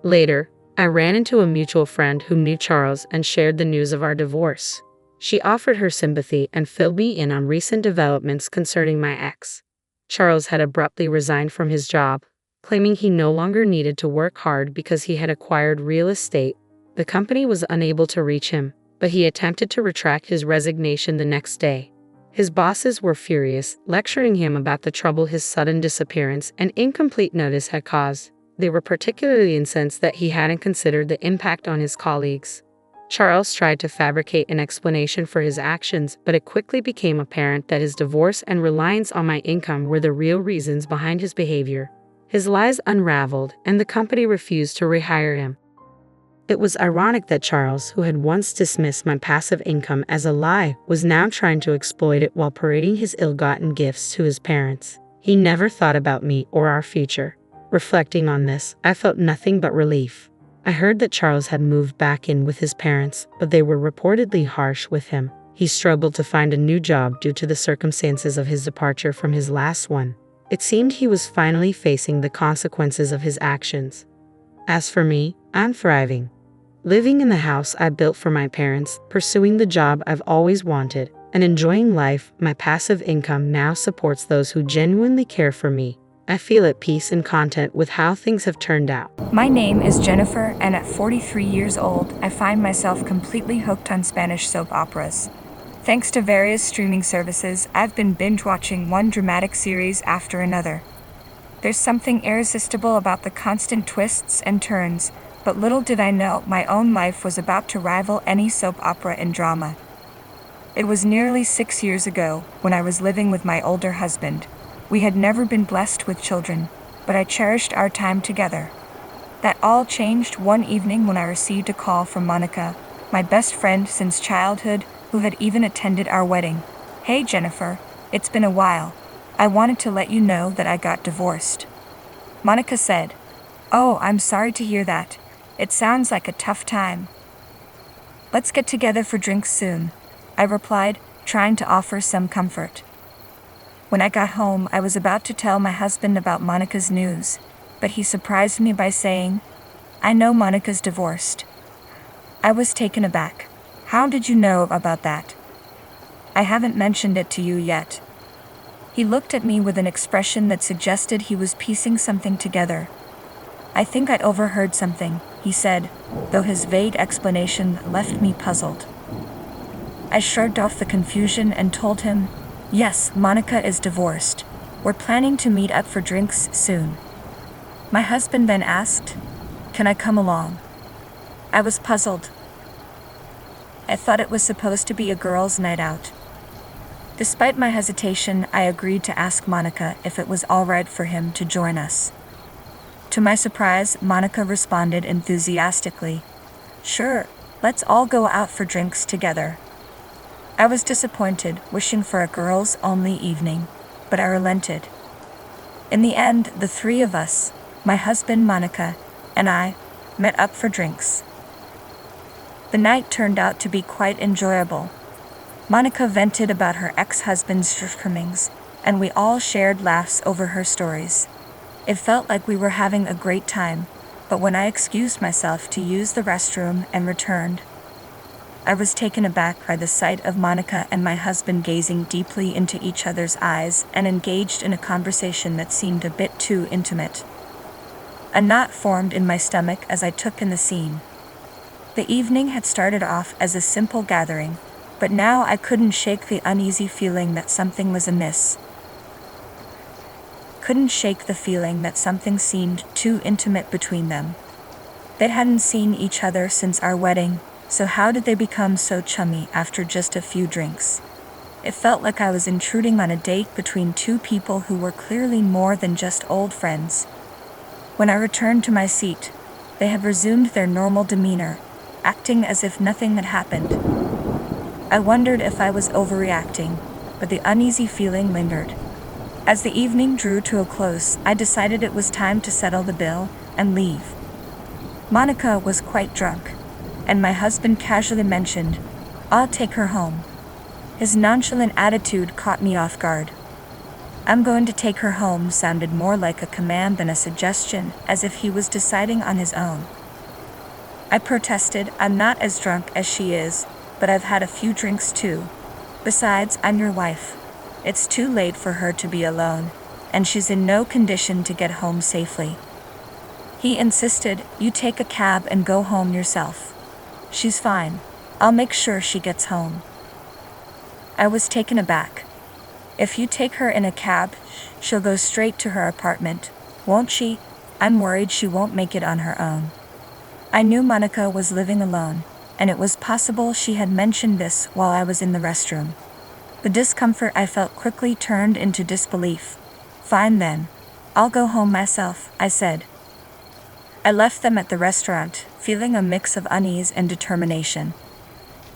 Later, I ran into a mutual friend who knew Charles and shared the news of our divorce. She offered her sympathy and filled me in on recent developments concerning my ex. Charles had abruptly resigned from his job, claiming he no longer needed to work hard because he had acquired real estate. The company was unable to reach him, but he attempted to retract his resignation the next day. His bosses were furious, lecturing him about the trouble his sudden disappearance and incomplete notice had caused. They were particularly incensed that he hadn't considered the impact on his colleagues. Charles tried to fabricate an explanation for his actions, but it quickly became apparent that his divorce and reliance on my income were the real reasons behind his behavior. His lies unraveled, and the company refused to rehire him. It was ironic that Charles, who had once dismissed my passive income as a lie, was now trying to exploit it while parading his ill-gotten gifts to his parents. He never thought about me or our future. Reflecting on this, I felt nothing but relief. I heard that Charles had moved back in with his parents, but they were reportedly harsh with him. He struggled to find a new job due to the circumstances of his departure from his last one. It seemed he was finally facing the consequences of his actions. As for me, I'm thriving. Living in the house I built for my parents, pursuing the job I've always wanted, and enjoying life. My passive income now supports those who genuinely care for me. I feel at peace and content with how things have turned out. My name is Jennifer, and at 43 years old, I find myself completely hooked on Spanish soap operas. Thanks to various streaming services, I've been binge-watching one dramatic series after another. There's something irresistible about the constant twists and turns, but little did I know my own life was about to rival any soap opera in drama. It was nearly 6 years ago, when I was living with my older husband. We had never been blessed with children, but I cherished our time together. That all changed one evening when I received a call from Monica, my best friend since childhood, who had even attended our wedding. "Hey Jennifer, it's been a while. I wanted to let you know that I got divorced." Monica said, "Oh, I'm sorry to hear that. It sounds like a tough time." "Let's get together for drinks soon," I replied, trying to offer some comfort. When I got home, I was about to tell my husband about Monica's news, but he surprised me by saying, "I know Monica's divorced." I was taken aback. "How did you know about that?" "I haven't mentioned it to you yet." He looked at me with an expression that suggested he was piecing something together. "I think I'd overheard something," he said, though his vague explanation left me puzzled. I shrugged off the confusion and told him, "Yes, Monica is divorced. We're planning to meet up for drinks soon." My husband then asked, "Can I come along?" I was puzzled. I thought it was supposed to be a girls' night out. Despite my hesitation, I agreed to ask Monica if it was all right for him to join us. To my surprise, Monica responded enthusiastically, "Sure, let's all go out for drinks together." I was disappointed, wishing for a girls-only evening, but I relented. In the end, the three of us, my husband Monica, and I, met up for drinks. The night turned out to be quite enjoyable. Monica vented about her ex-husband's shortcomings, and we all shared laughs over her stories. It felt like we were having a great time, but when I excused myself to use the restroom and returned, I was taken aback by the sight of Monica and my husband gazing deeply into each other's eyes and engaged in a conversation that seemed a bit too intimate. A knot formed in my stomach as I took in the scene. The evening had started off as a simple gathering, but now I couldn't shake the uneasy feeling that something was amiss. Couldn't shake the feeling that something seemed too intimate between them. They hadn't seen each other since our wedding, so how did they become so chummy after just a few drinks? It felt like I was intruding on a date between two people who were clearly more than just old friends. When I returned to my seat, they had resumed their normal demeanor, acting as if nothing had happened. I wondered if I was overreacting, but the uneasy feeling lingered. As the evening drew to a close, I decided it was time to settle the bill and leave. Monica was quite drunk, and my husband casually mentioned, "I'll take her home." His nonchalant attitude caught me off guard. "I'm going to take her home" sounded more like a command than a suggestion, as if he was deciding on his own. I protested, "I'm not as drunk as she is, but I've had a few drinks too. Besides, I'm your wife. It's too late for her to be alone, and she's in no condition to get home safely." He insisted, "You take a cab and go home yourself. She's fine. I'll make sure she gets home." I was taken aback. "If you take her in a cab, she'll go straight to her apartment, won't she? I'm worried she won't make it on her own." I knew Monica was living alone, and it was possible she had mentioned this while I was in the restroom. The discomfort I felt quickly turned into disbelief. "Fine then. I'll go home myself," I said. I left them at the restaurant, feeling a mix of unease and determination.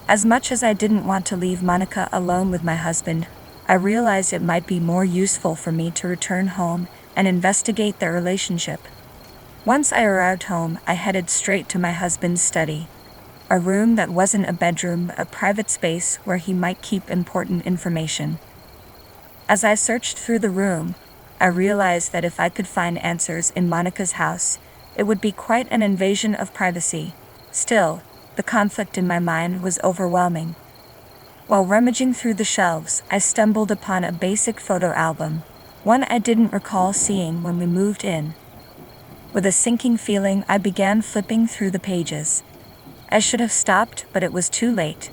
As much as I didn't want to leave Monica alone with my husband, I realized it might be more useful for me to return home and investigate their relationship. Once I arrived home, I headed straight to my husband's study. A room that wasn't a bedroom, a private space where he might keep important information. As I searched through the room, I realized that if I could find answers in Monica's house, it would be quite an invasion of privacy. Still, the conflict in my mind was overwhelming. While rummaging through the shelves, I stumbled upon a basic photo album, one I didn't recall seeing when we moved in. With a sinking feeling, I began flipping through the pages. I should have stopped, but it was too late.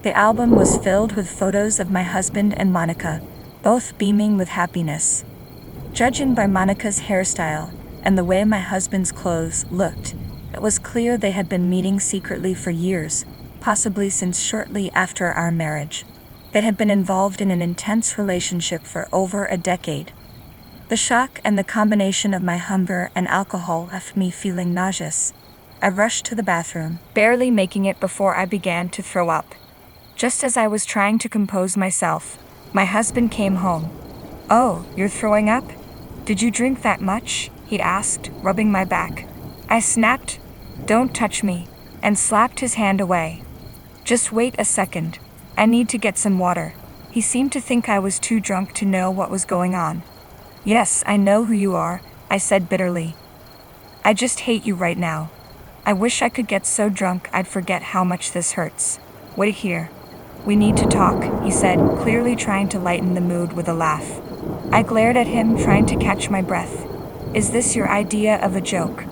The album was filled with photos of my husband and Monica, both beaming with happiness. Judging by Monica's hairstyle and the way my husband's clothes looked, it was clear they had been meeting secretly for years, possibly since shortly after our marriage. They had been involved in an intense relationship for over a decade. The shock and the combination of my hunger and alcohol left me feeling nauseous. I rushed to the bathroom, barely making it before I began to throw up. Just as I was trying to compose myself, my husband came home. "Oh, you're throwing up? Did you drink that much?" he asked, rubbing my back. I snapped, "Don't touch me," and slapped his hand away. "Just wait a second. I need to get some water." He seemed to think I was too drunk to know what was going on. "Yes, I know who you are," I said bitterly. "I just hate you right now. I wish I could get so drunk I'd forget how much this hurts. Wait here. We need to talk," he said, clearly trying to lighten the mood with a laugh. I glared at him, trying to catch my breath. "Is this your idea of a joke?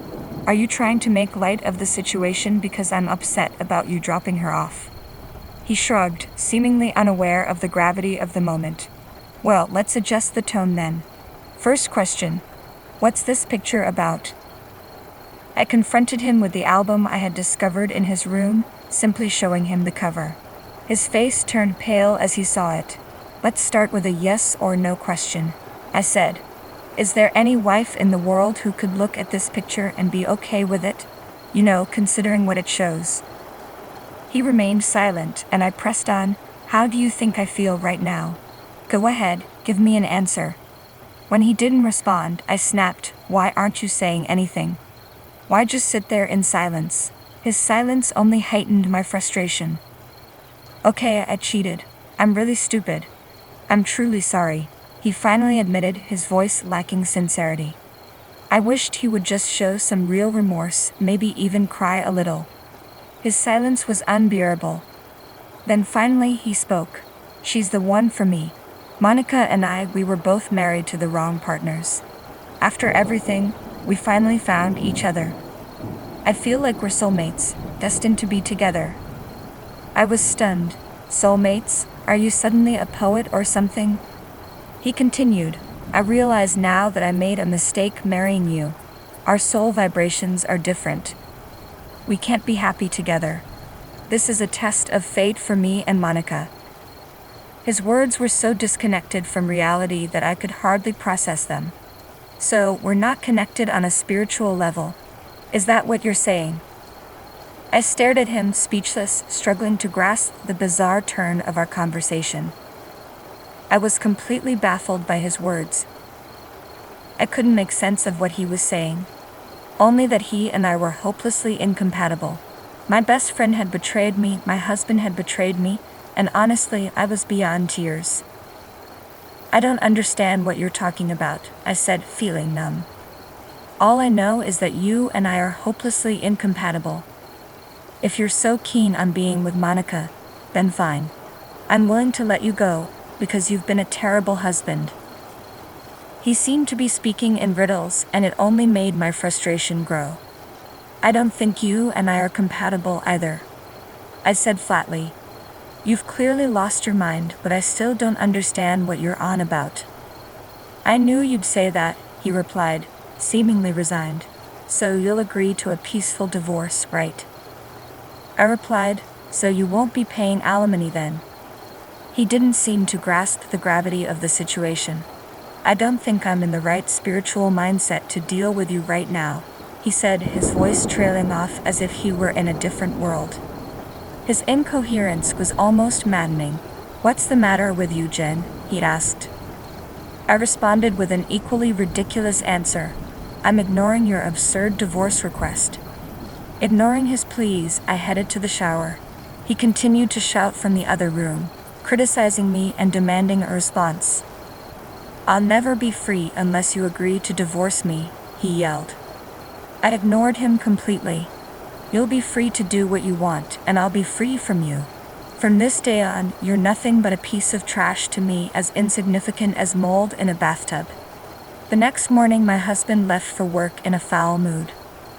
Are you trying to make light of the situation because I'm upset about you dropping her off?" He shrugged, seemingly unaware of the gravity of the moment. "Well, let's adjust the tone then. First question. What's this picture about?" I confronted him with the album I had discovered in his room, simply showing him the cover. His face turned pale as he saw it. "Let's start with a yes or no question," I said. "Is there any wife in the world who could look at this picture and be okay with it? You know, considering what it shows." He remained silent, and I pressed on, "How do you think I feel right now? Go ahead, give me an answer." When he didn't respond, I snapped, "Why aren't you saying anything? Why just sit there in silence?" His silence only heightened my frustration. "Okay, I cheated. I'm really stupid. I'm truly sorry," he finally admitted, his voice lacking sincerity. I wished he would just show some real remorse, maybe even cry a little. His silence was unbearable. Then finally he spoke. "She's the one for me. Monica and we were both married to the wrong partners. After everything, we finally found each other. I feel like we're soulmates, destined to be together. I was stunned. Soulmates? Are you suddenly a poet or something? He continued, I realize now that I made a mistake marrying you. Our soul vibrations are different. We can't be happy together. This is a test of fate for me and Monica. His words were so disconnected from reality that I could hardly process them. So, we're not connected on a spiritual level. Is that what you're saying? I stared at him, speechless, struggling to grasp the bizarre turn of our conversation. I was completely baffled by his words. I couldn't make sense of what he was saying. Only that he and I were hopelessly incompatible. My best friend had betrayed me, my husband had betrayed me, and honestly, I was beyond tears. I don't understand what you're talking about, I said, feeling numb. All I know is that you and I are hopelessly incompatible. If you're so keen on being with Monica, then fine. I'm willing to let you go, because you've been a terrible husband. He seemed to be speaking in riddles, and it only made my frustration grow. I don't think you and I are compatible either, I said flatly. You've clearly lost your mind, but I still don't understand what you're on about. I knew you'd say that, he replied, seemingly resigned. So you'll agree to a peaceful divorce, right? I replied, so you won't be paying alimony then. He didn't seem to grasp the gravity of the situation. I don't think I'm in the right spiritual mindset to deal with you right now, he said, his voice trailing off as if he were in a different world. His incoherence was almost maddening. What's the matter with you, Jen? He asked. I responded with an equally ridiculous answer. I'm ignoring your absurd divorce request. Ignoring his pleas, I headed to the shower. He continued to shout from the other room, criticizing me and demanding a response. I'll never be free unless you agree to divorce me, he yelled. I ignored him completely. You'll be free to do what you want, and I'll be free from you. From this day on, you're nothing but a piece of trash to me, as insignificant as mold in a bathtub. The next morning, my husband left for work in a foul mood.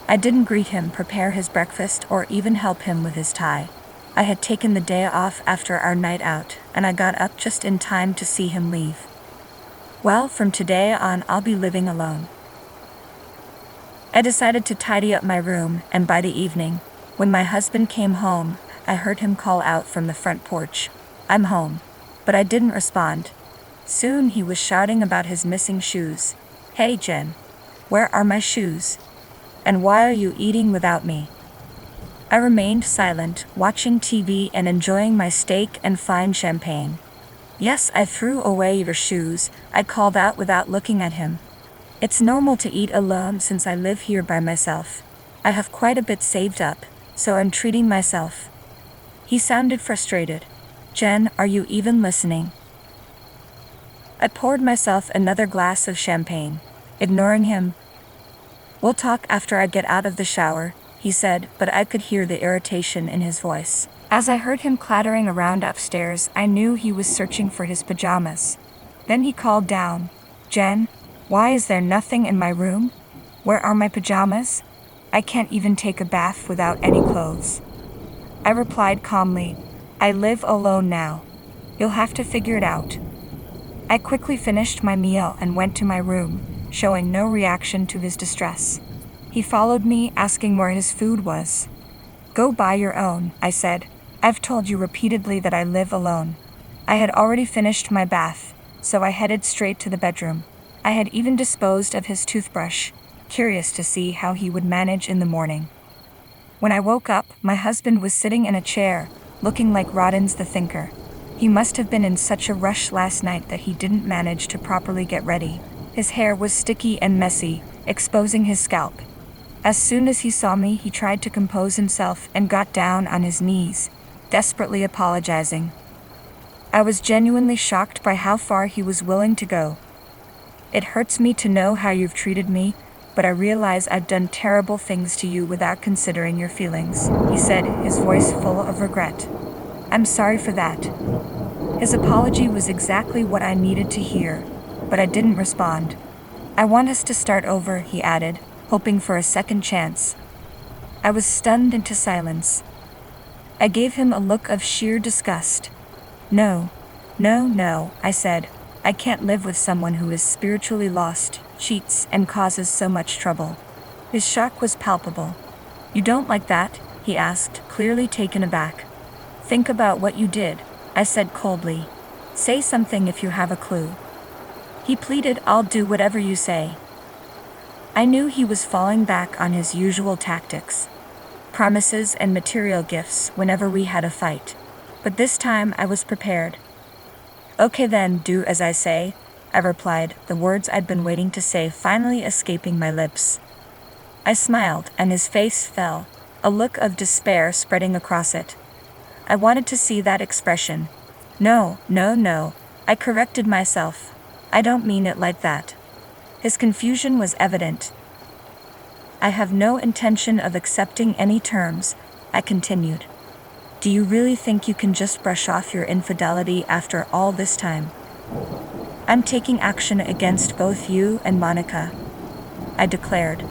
I didn't greet him, prepare his breakfast, or even help him with his tie. I had taken the day off after our night out, and I got up just in time to see him leave. Well, from today on, I'll be living alone. I decided to tidy up my room, and by the evening, when my husband came home, I heard him call out from the front porch, I'm home. But I didn't respond. Soon he was shouting about his missing shoes. Hey Jen, where are my shoes? And why are you eating without me? I remained silent, watching TV and enjoying my steak and fine champagne. Yes, I threw away your shoes, I called out without looking at him. It's normal to eat alone since I live here by myself. I have quite a bit saved up, so I'm treating myself. He sounded frustrated. Jen, are you even listening? I poured myself another glass of champagne, ignoring him. We'll talk after I get out of the shower, he said, but I could hear the irritation in his voice. As I heard him clattering around upstairs, I knew he was searching for his pajamas. Then he called down, Jen, why is there nothing in my room? Where are my pajamas? I can't even take a bath without any clothes. I replied calmly, I live alone now. You'll have to figure it out. I quickly finished my meal and went to my room, showing no reaction to his distress. He followed me, asking where his food was. Go buy your own, I said. I've told you repeatedly that I live alone. I had already finished my bath, so I headed straight to the bedroom. I had even disposed of his toothbrush, curious to see how he would manage in the morning. When I woke up, my husband was sitting in a chair, looking like Roddins the Thinker. He must have been in such a rush last night that he didn't manage to properly get ready. His hair was sticky and messy, exposing his scalp. As soon as he saw me, he tried to compose himself and got down on his knees, desperately apologizing. I was genuinely shocked by how far he was willing to go. It hurts me to know how you've treated me, but I realize I've done terrible things to you without considering your feelings, he said, his voice full of regret. I'm sorry for that. His apology was exactly what I needed to hear, but I didn't respond. I want us to start over, he added, hoping for a second chance. I was stunned into silence. I gave him a look of sheer disgust. No, no, I said. I can't live with someone who is spiritually lost, cheats, and causes so much trouble. His shock was palpable. You don't like that? He asked, clearly taken aback. Think about what you did, I said coldly. Say something if you have a clue. He pleaded, I'll do whatever you say. I knew he was falling back on his usual tactics. Promises and material gifts whenever we had a fight. But this time I was prepared. Okay then, do as I say, I replied, the words I'd been waiting to say finally escaping my lips. I smiled, and his face fell, a look of despair spreading across it. I wanted to see that expression. No, I corrected myself. I don't mean it like that. His confusion was evident. I have no intention of accepting any terms, I continued. Do you really think you can just brush off your infidelity after all this time? I'm taking action against both you and Monica, I declared.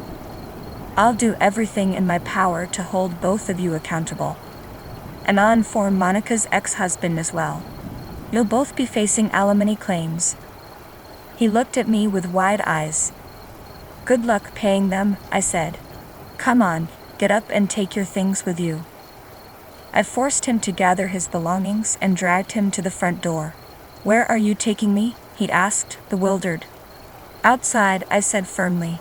I'll do everything in my power to hold both of you accountable. And I'll inform Monica's ex-husband as well. You'll both be facing alimony claims. He looked at me with wide eyes. Good luck paying them, I said. Come on, get up and take your things with you. I forced him to gather his belongings and dragged him to the front door. Where are you taking me? He asked, bewildered. Outside, I said firmly.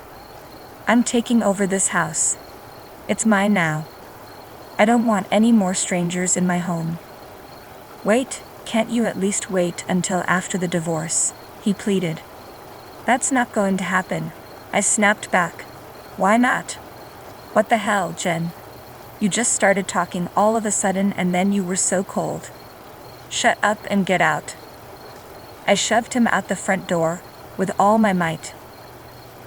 I'm taking over this house. It's mine now. I don't want any more strangers in my home. Wait, can't you at least wait until after the divorce? He pleaded. That's not going to happen, I snapped back. Why not? What the hell, Jen? You just started talking all of a sudden and then you were so cold. Shut up and get out. I shoved him out the front door with all my might.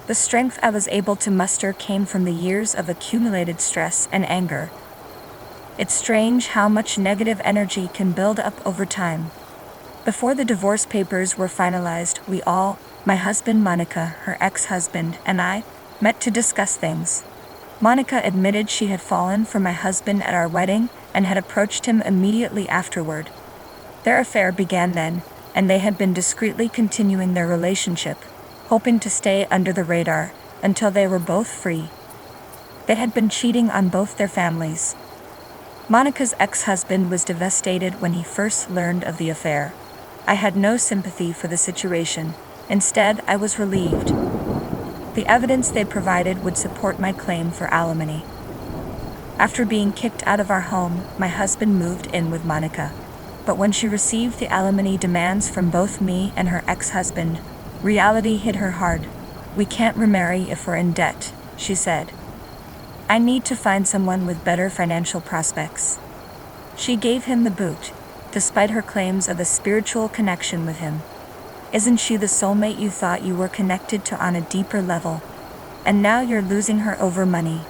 The strength I was able to muster came from the years of accumulated stress and anger. It's strange how much negative energy can build up over time. Before the divorce papers were finalized, we all, my husband Monica, her ex-husband, and I, met to discuss things. Monica admitted she had fallen for my husband at our wedding and had approached him immediately afterward. Their affair began then, and they had been discreetly continuing their relationship, hoping to stay under the radar until they were both free. They had been cheating on both their families. Monica's ex-husband was devastated when he first learned of the affair. I had no sympathy for the situation. Instead, I was relieved. The evidence they provided would support my claim for alimony. After being kicked out of our home, my husband moved in with Monica. But when she received the alimony demands from both me and her ex-husband, reality hit her hard. We can't remarry if we're in debt, she said. I need to find someone with better financial prospects. She gave him the boot, despite her claims of a spiritual connection with him. Isn't she the soulmate you thought you were connected to on a deeper level? And now you're losing her over money.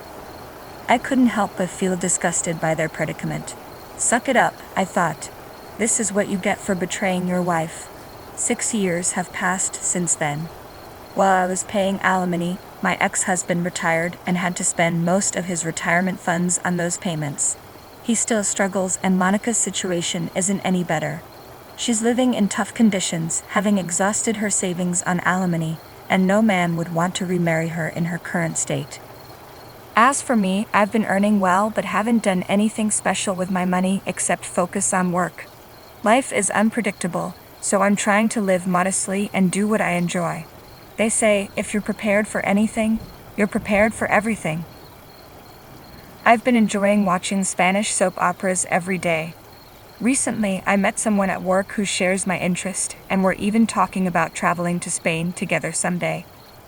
I couldn't help but feel disgusted by their predicament. Suck it up, I thought. This is what you get for betraying your wife. 6 years have passed since then. While I was paying alimony, my ex-husband retired and had to spend most of his retirement funds on those payments. He still struggles, and Monica's situation isn't any better. She's living in tough conditions, having exhausted her savings on alimony, and no man would want to remarry her in her current state. As for me, I've been earning well but haven't done anything special with my money except focus on work. Life is unpredictable, so I'm trying to live modestly and do what I enjoy. They say, if you're prepared for anything, you're prepared for everything. I've been enjoying watching Spanish soap operas every day. Recently, I met someone at work who shares my interest, and we're even talking about traveling to Spain together someday.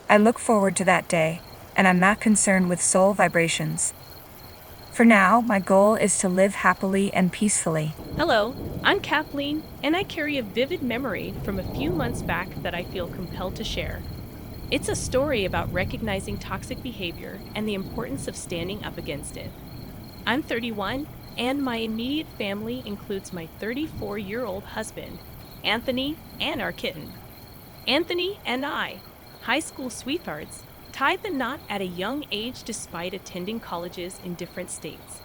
I look forward to that day, and I'm not concerned with soul vibrations. For now, my goal is to live happily and peacefully. Hello, I'm Kathleen, and I carry a vivid memory from a few months back that I feel compelled to share. It's a story about recognizing toxic behavior and the importance of standing up against it. I'm 31, and my immediate family includes my 34-year-old husband, Anthony, and our kitten. Anthony and I, high school sweethearts, tied the knot at a young age despite attending colleges in different states.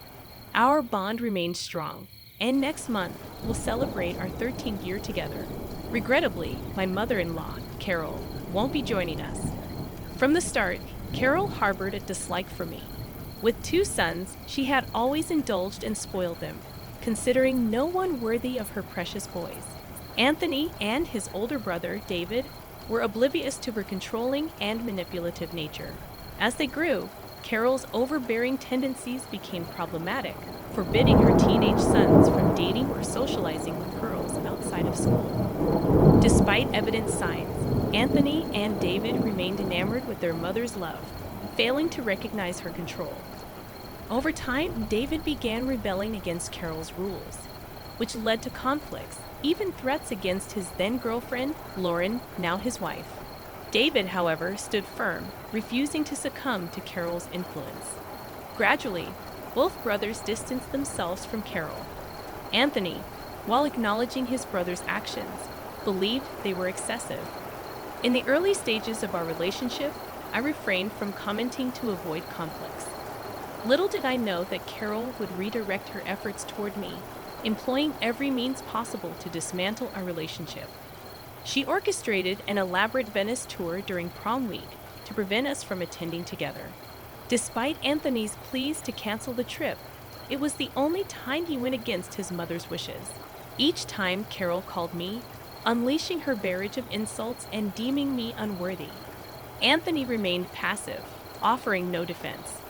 Our bond remains strong, and next month we'll celebrate our 13th year together. Regrettably, my mother-in-law, Carol, won't be joining us. From the start, Carol harbored a dislike for me. With two sons, she had always indulged and spoiled them, considering no one worthy of her precious boys. Anthony and his older brother, David, were oblivious to her controlling and manipulative nature. As they grew, Carol's overbearing tendencies became problematic, forbidding her teenage sons from dating or socializing with girls outside of school. Despite evident signs, Anthony and David remained enamored with their mother's love, failing to recognize her control. Over time, David began rebelling against Carol's rules, which led to conflicts, even threats against his then-girlfriend, Lauren, now his wife. David, however, stood firm, refusing to succumb to Carol's influence. Gradually, both brothers distanced themselves from Carol. Anthony, while acknowledging his brother's actions, believed they were excessive. In the early stages of our relationship, I refrained from commenting to avoid conflicts. Little did I know that Carol would redirect her efforts toward me, employing every means possible to dismantle our relationship. She orchestrated an elaborate Venice tour during prom week to prevent us from attending together. Despite Anthony's pleas to cancel the trip, it was the only time he went against his mother's wishes. Each time Carol called me, unleashing her barrage of insults and deeming me unworthy. Anthony remained passive, offering no defense.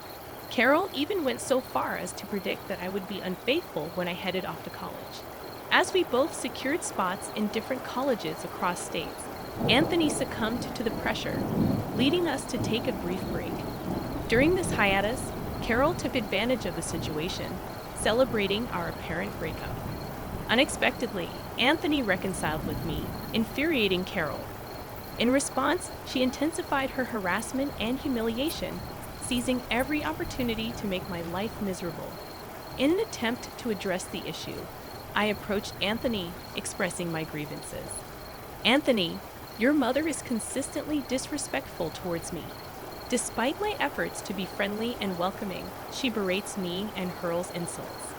Carol even went so far as to predict that I would be unfaithful when I headed off to college. As we both secured spots in different colleges across states, Anthony succumbed to the pressure, leading us to take a brief break. During this hiatus, Carol took advantage of the situation, celebrating our apparent breakup. Unexpectedly, Anthony reconciled with me, infuriating Carol. In response, she intensified her harassment and humiliation, seizing every opportunity to make my life miserable. In an attempt to address the issue, I approached Anthony, expressing my grievances. Anthony, your mother is consistently disrespectful towards me. Despite my efforts to be friendly and welcoming, she berates me and hurls insults.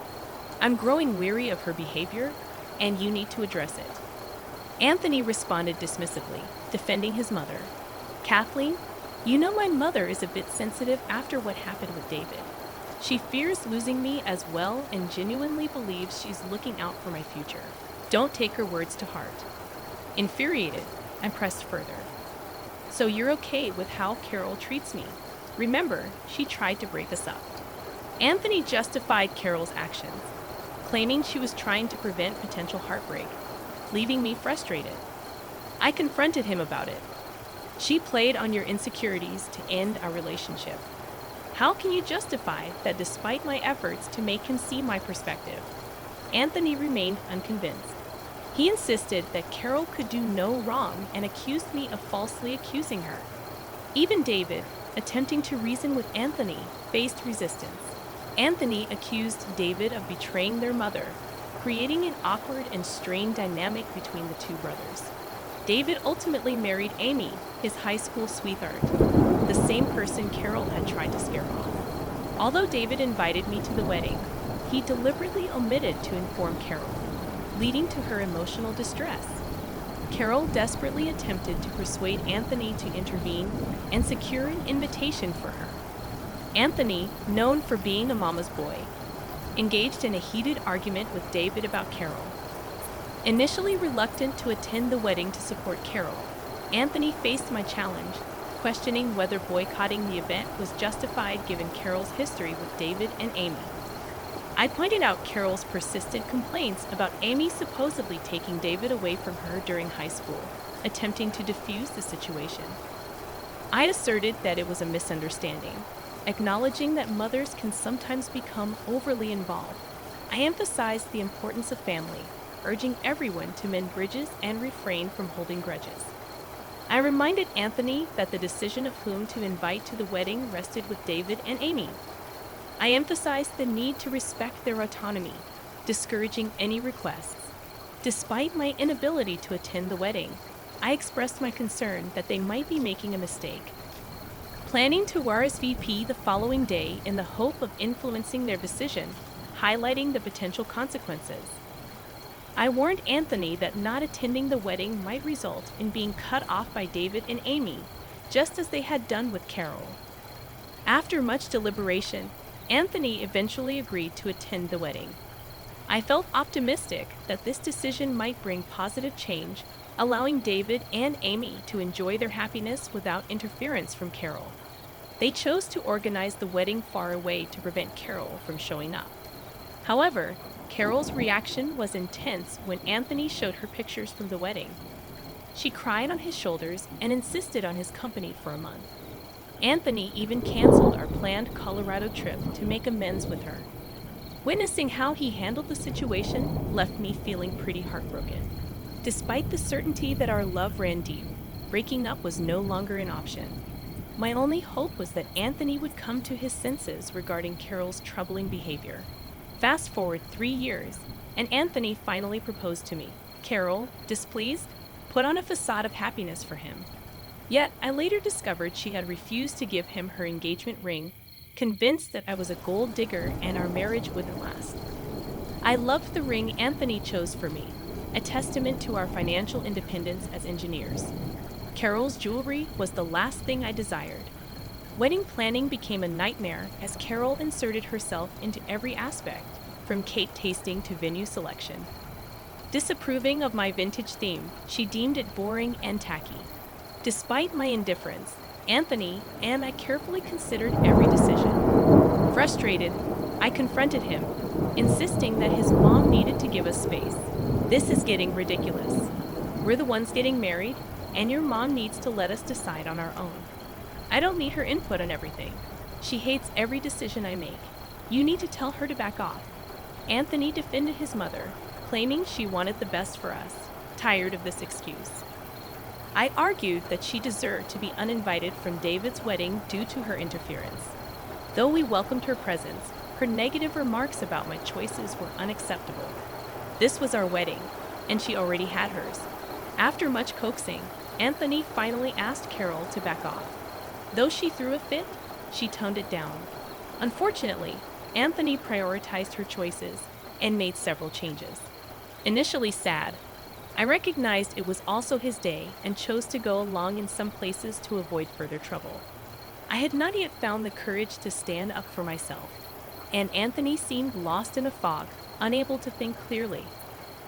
I'm growing weary of her behavior, and you need to address it. Anthony responded dismissively, defending his mother. Kathleen, you know my mother is a bit sensitive after what happened with David. She fears losing me as well and genuinely believes she's looking out for my future. Don't take her words to heart. Infuriated, I pressed further. So you're okay with how Carol treats me? Remember, she tried to break us up. Anthony justified Carol's actions, claiming she was trying to prevent potential heartbreak, leaving me frustrated. I confronted him about it. She played on your insecurities to end our relationship. How can you justify that despite my efforts to make him see my perspective? Anthony remained unconvinced. He insisted that Carol could do no wrong and accused me of falsely accusing her. Even David, attempting to reason with Anthony, faced resistance. Anthony accused David of betraying their mother, creating an awkward and strained dynamic between the two brothers. David ultimately married Amy, his high school sweetheart, the same person Carol had tried to scare off. Although David invited me to the wedding, he deliberately omitted to inform Carol, leading to her emotional distress. Carol desperately attempted to persuade Anthony to intervene and secure an invitation for her. Anthony, known for being a mama's boy, engaged in a heated argument with David about Carol. Initially reluctant to attend the wedding to support Carol, Anthony faced my challenge, questioning whether boycotting the event was justified given Carol's history with David and Amy. I pointed out Carol's persistent complaints about Amy supposedly taking David away from her during high school, attempting to defuse the situation. I asserted that it was a misunderstanding, acknowledging that mothers can sometimes become overly involved. I emphasized the importance of family, urging everyone to mend bridges and refrain from holding grudges. I reminded Anthony that the decision of whom to invite to the wedding rested with David and Amy. I emphasized the need to respect their autonomy, discouraging any requests. Despite my inability to attend the wedding, I expressed my concern that they might be making a mistake. planning to RSVP the following day in the hope of influencing their decision, highlighting the potential consequences. I warned Anthony that not attending the wedding might result in being cut off by David and Amy, just as they had done with Carol. After much deliberation, Anthony eventually agreed to attend the wedding. I felt optimistic that this decision might bring positive change, allowing David and Amy to enjoy their happiness without interference from Carol. They chose to organize the wedding far away to prevent Carol from showing up. However, Carol's reaction was intense when Anthony showed her pictures from the wedding. She cried on his shoulders and insisted on his company for a month. Anthony even canceled our planned Colorado trip to make amends with her. Witnessing how he handled the situation left me feeling pretty heartbroken. Despite the certainty that our love ran deep, breaking up was no longer an option. My only hope was that Anthony would come to his senses regarding Carol's troubling behavior. Fast forward 3 years, and Anthony finally proposed to me. Carol, displeased, put on a facade of happiness for him. Yet, I later discovered she had refused to give him her engagement ring, convinced that I was a gold digger and our marriage wouldn't last. I loved the ring Anthony chose for me, a testament to our financial independence as engineers. Carol's jewelry was the last thing I desired. Wedding planning became a nightmare as Carol inserted herself into every aspect, from cake tasting to venue selection. Disapproving of my vintage theme, she deemed it boring and tacky. Despite my indifference, Anthony and I carefully considered every decision. Frustrated, I confronted him, insisting that his mom needed to give us space. This is getting ridiculous. We're the ones getting married, and your mom needs to let us decide on our own. I don't need her input on everything. She hates every decision I make. You need to tell her to back off. Anthony defended his mother, claiming she wanted the best for us, tired of this excuse. I argued that she deserved to be uninvited from David's wedding due to her interference. Though we welcomed her presence, her negative remarks about my choices were unacceptable. This was our wedding, and she already had hers. After much coaxing, Anthony finally asked Carol to back off. Though she threw a fit, she toned it down. Unfortunately, Anthony prioritized her choices and made several changes. Initially sad, I recognized it was also his day and chose to go along in some places to avoid further trouble. I had not yet found the courage to stand up for myself, and Anthony seemed lost in a fog, unable to think clearly.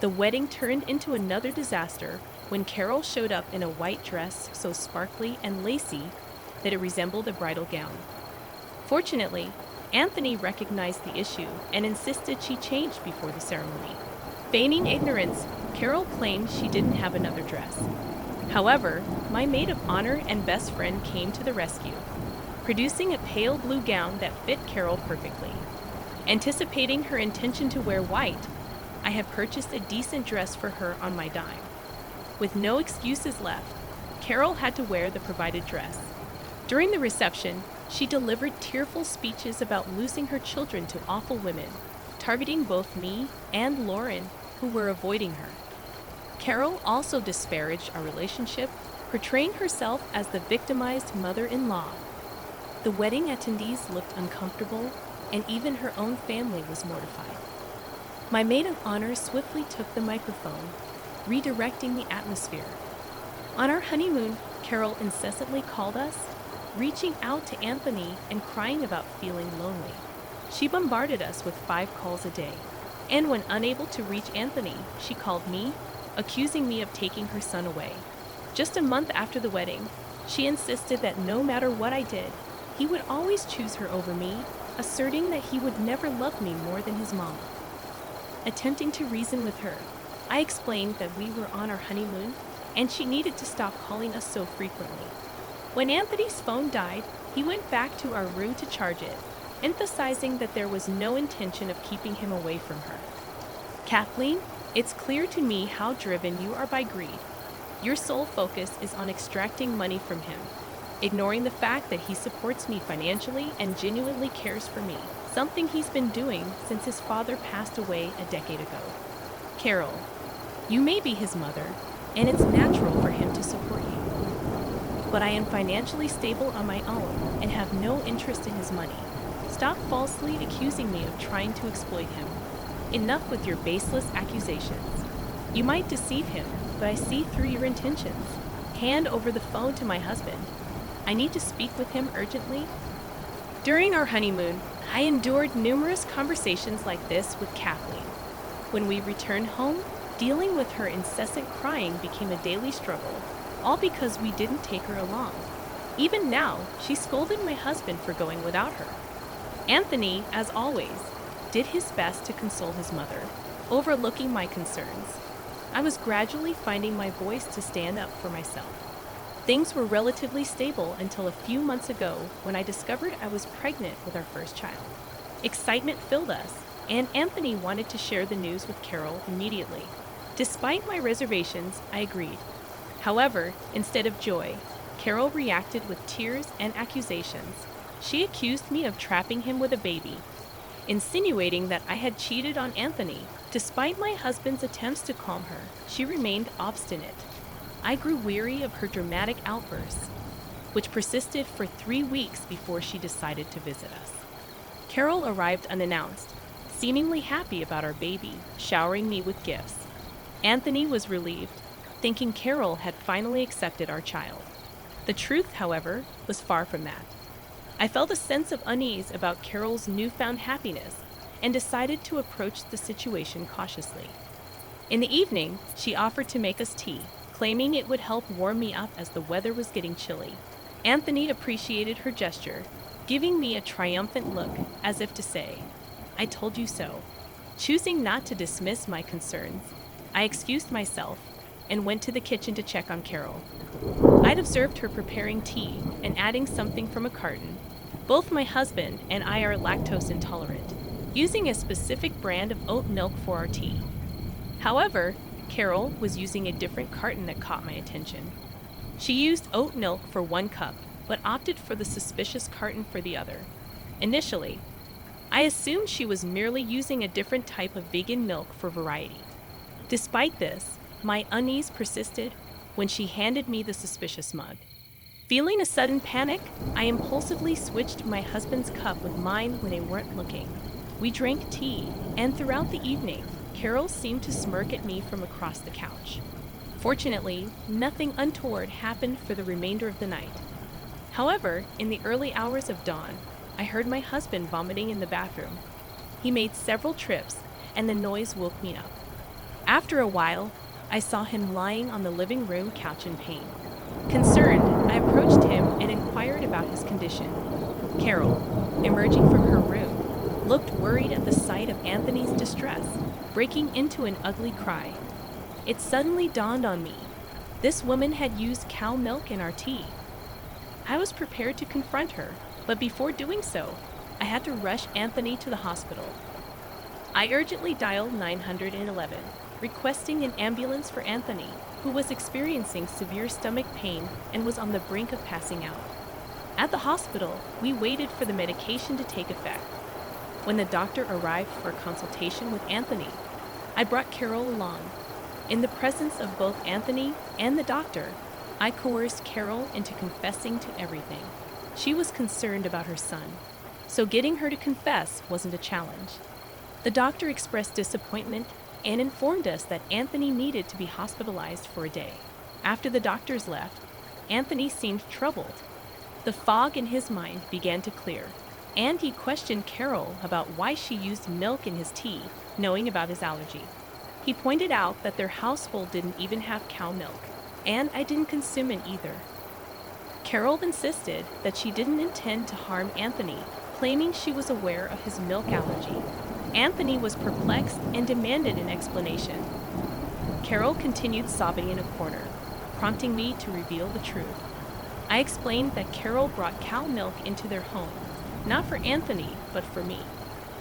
The wedding turned into another disaster when Carol showed up in a white dress so sparkly and lacy that it resembled a bridal gown. Fortunately, Anthony recognized the issue and insisted she change before the ceremony. Feigning ignorance, Carol claimed she didn't have another dress. However, my maid of honor and best friend came to the rescue, producing a pale blue gown that fit Carol perfectly. Anticipating her intention to wear white, I had purchased a decent dress for her on my dime. With no excuses left, Carol had to wear the provided dress. During the reception, she delivered tearful speeches about losing her children to awful women, targeting both me and Lauren, who were avoiding her. Carol also disparaged our relationship, portraying herself as the victimized mother-in-law. The wedding attendees looked uncomfortable, and even her own family was mortified. My maid of honor swiftly took the microphone, redirecting the atmosphere. On our honeymoon, Carol incessantly called us, reaching out to Anthony and crying about feeling lonely. She bombarded us with 5 calls a day, and when unable to reach Anthony, she called me, accusing me of taking her son away. Just a month after the wedding, she insisted that no matter what I did, he would always choose her over me, asserting that he would never love me more than his mom. Attempting to reason with her, I explained that we were on our honeymoon and she needed to stop calling us so frequently. When Anthony's phone died, he went back to our room to charge it, emphasizing that there was no intention of keeping him away from her. Kathleen, it's clear to me how driven you are by greed. Your sole focus is on extracting money from him, ignoring the fact that he supports me financially and genuinely cares for me, something he's been doing since his father passed away a decade ago. Carol, you may be his mother, and it's natural for him to support you. but I am financially stable on my own and have no interest in his money. Stop falsely accusing me of trying to exploit him. Enough with your baseless accusations. You might deceive him, but I see through your intentions. Hand over the phone to my husband. I need to speak with him urgently. During our honeymoon, I endured numerous conversations like this with Kathleen. When we returned home, dealing with her incessant crying became a daily struggle, all because we didn't take her along. Even now, she scolded my husband for going without her. Anthony, as always, did his best to console his mother, overlooking my concerns. I was gradually finding my voice to stand up for myself. Things were relatively stable until a few months ago when I discovered I was pregnant with our first child. Excitement filled us, and Anthony wanted to share the news with Carol immediately. Despite my reservations, I agreed. However, instead of joy, Carol reacted with tears and accusations. She accused me of trapping him with a baby, insinuating that I had cheated on Anthony. Despite my husband's attempts to calm her, she remained obstinate. I grew weary of her dramatic outbursts, which persisted for 3 weeks before she decided to visit us. Carol arrived unannounced, seemingly happy about our baby, showering me with gifts. Anthony was relieved, thinking Carol had finally accepted our child. The truth, however, was far from that. I felt a sense of unease about Carol's newfound happiness and decided to approach the situation cautiously. In the evening, she offered to make us tea, claiming it would help warm me up as the weather was getting chilly. Anthony appreciated her gesture, giving me a triumphant look as if to say, "I told you so." Choosing not to dismiss my concerns, I excused myself and went to the kitchen to check on Carol. I'd observed her preparing tea and adding something from a carton. Both my husband and I are lactose intolerant, using a specific brand of oat milk for our tea. However, Carol was using a different carton that caught my attention. She used oat milk for 1 cup, but opted for the suspicious carton for the other. Initially, I assumed she was merely using a different type of vegan milk for variety. Despite this, my unease persisted when she handed me the suspicious mug. Feeling a sudden panic, I impulsively switched my husband's cup with mine when they weren't looking. We drank tea, and throughout the evening, Carol seemed to smirk at me from across the couch. Fortunately, nothing untoward happened for the remainder of the night. However, in the early hours of dawn, I heard my husband vomiting in the bathroom. He made several trips, and the noise woke me up. After a while, I saw him lying on the living room couch in pain. Concerned, I approached him and inquired about his condition. Carol, emerging from her room, looked worried at the sight of Anthony's distress, breaking into an ugly cry. It suddenly dawned on me. This woman had used cow milk in our tea. I was prepared to confront her, but before doing so, I had to rush Anthony to the hospital. I urgently dialed 911, requesting an ambulance for Anthony, who was experiencing severe stomach pain and was on the brink of passing out. At the hospital, we waited for the medication to take effect. When the doctor arrived for a consultation with Anthony, I brought Carol along. In the presence of both Anthony and the doctor, I coerced Carol into confessing to everything. She was concerned about her son, so getting her to confess wasn't a challenge. The doctor expressed disappointment and informed us that Anthony needed to be hospitalized for a day. After the doctors left, Anthony seemed troubled. The fog in his mind began to clear, and he questioned Carol about why she used milk in his tea, knowing about his allergy. He pointed out that their household didn't even have cow milk, and I didn't consume it either. Carol insisted that she didn't intend to harm Anthony, claiming she was aware of his milk allergy. Anthony was perplexed and demanded an explanation. Carol continued sobbing in a corner, prompting me to reveal the truth. I explained that Carol brought cow milk into their home, not for Anthony, but for me.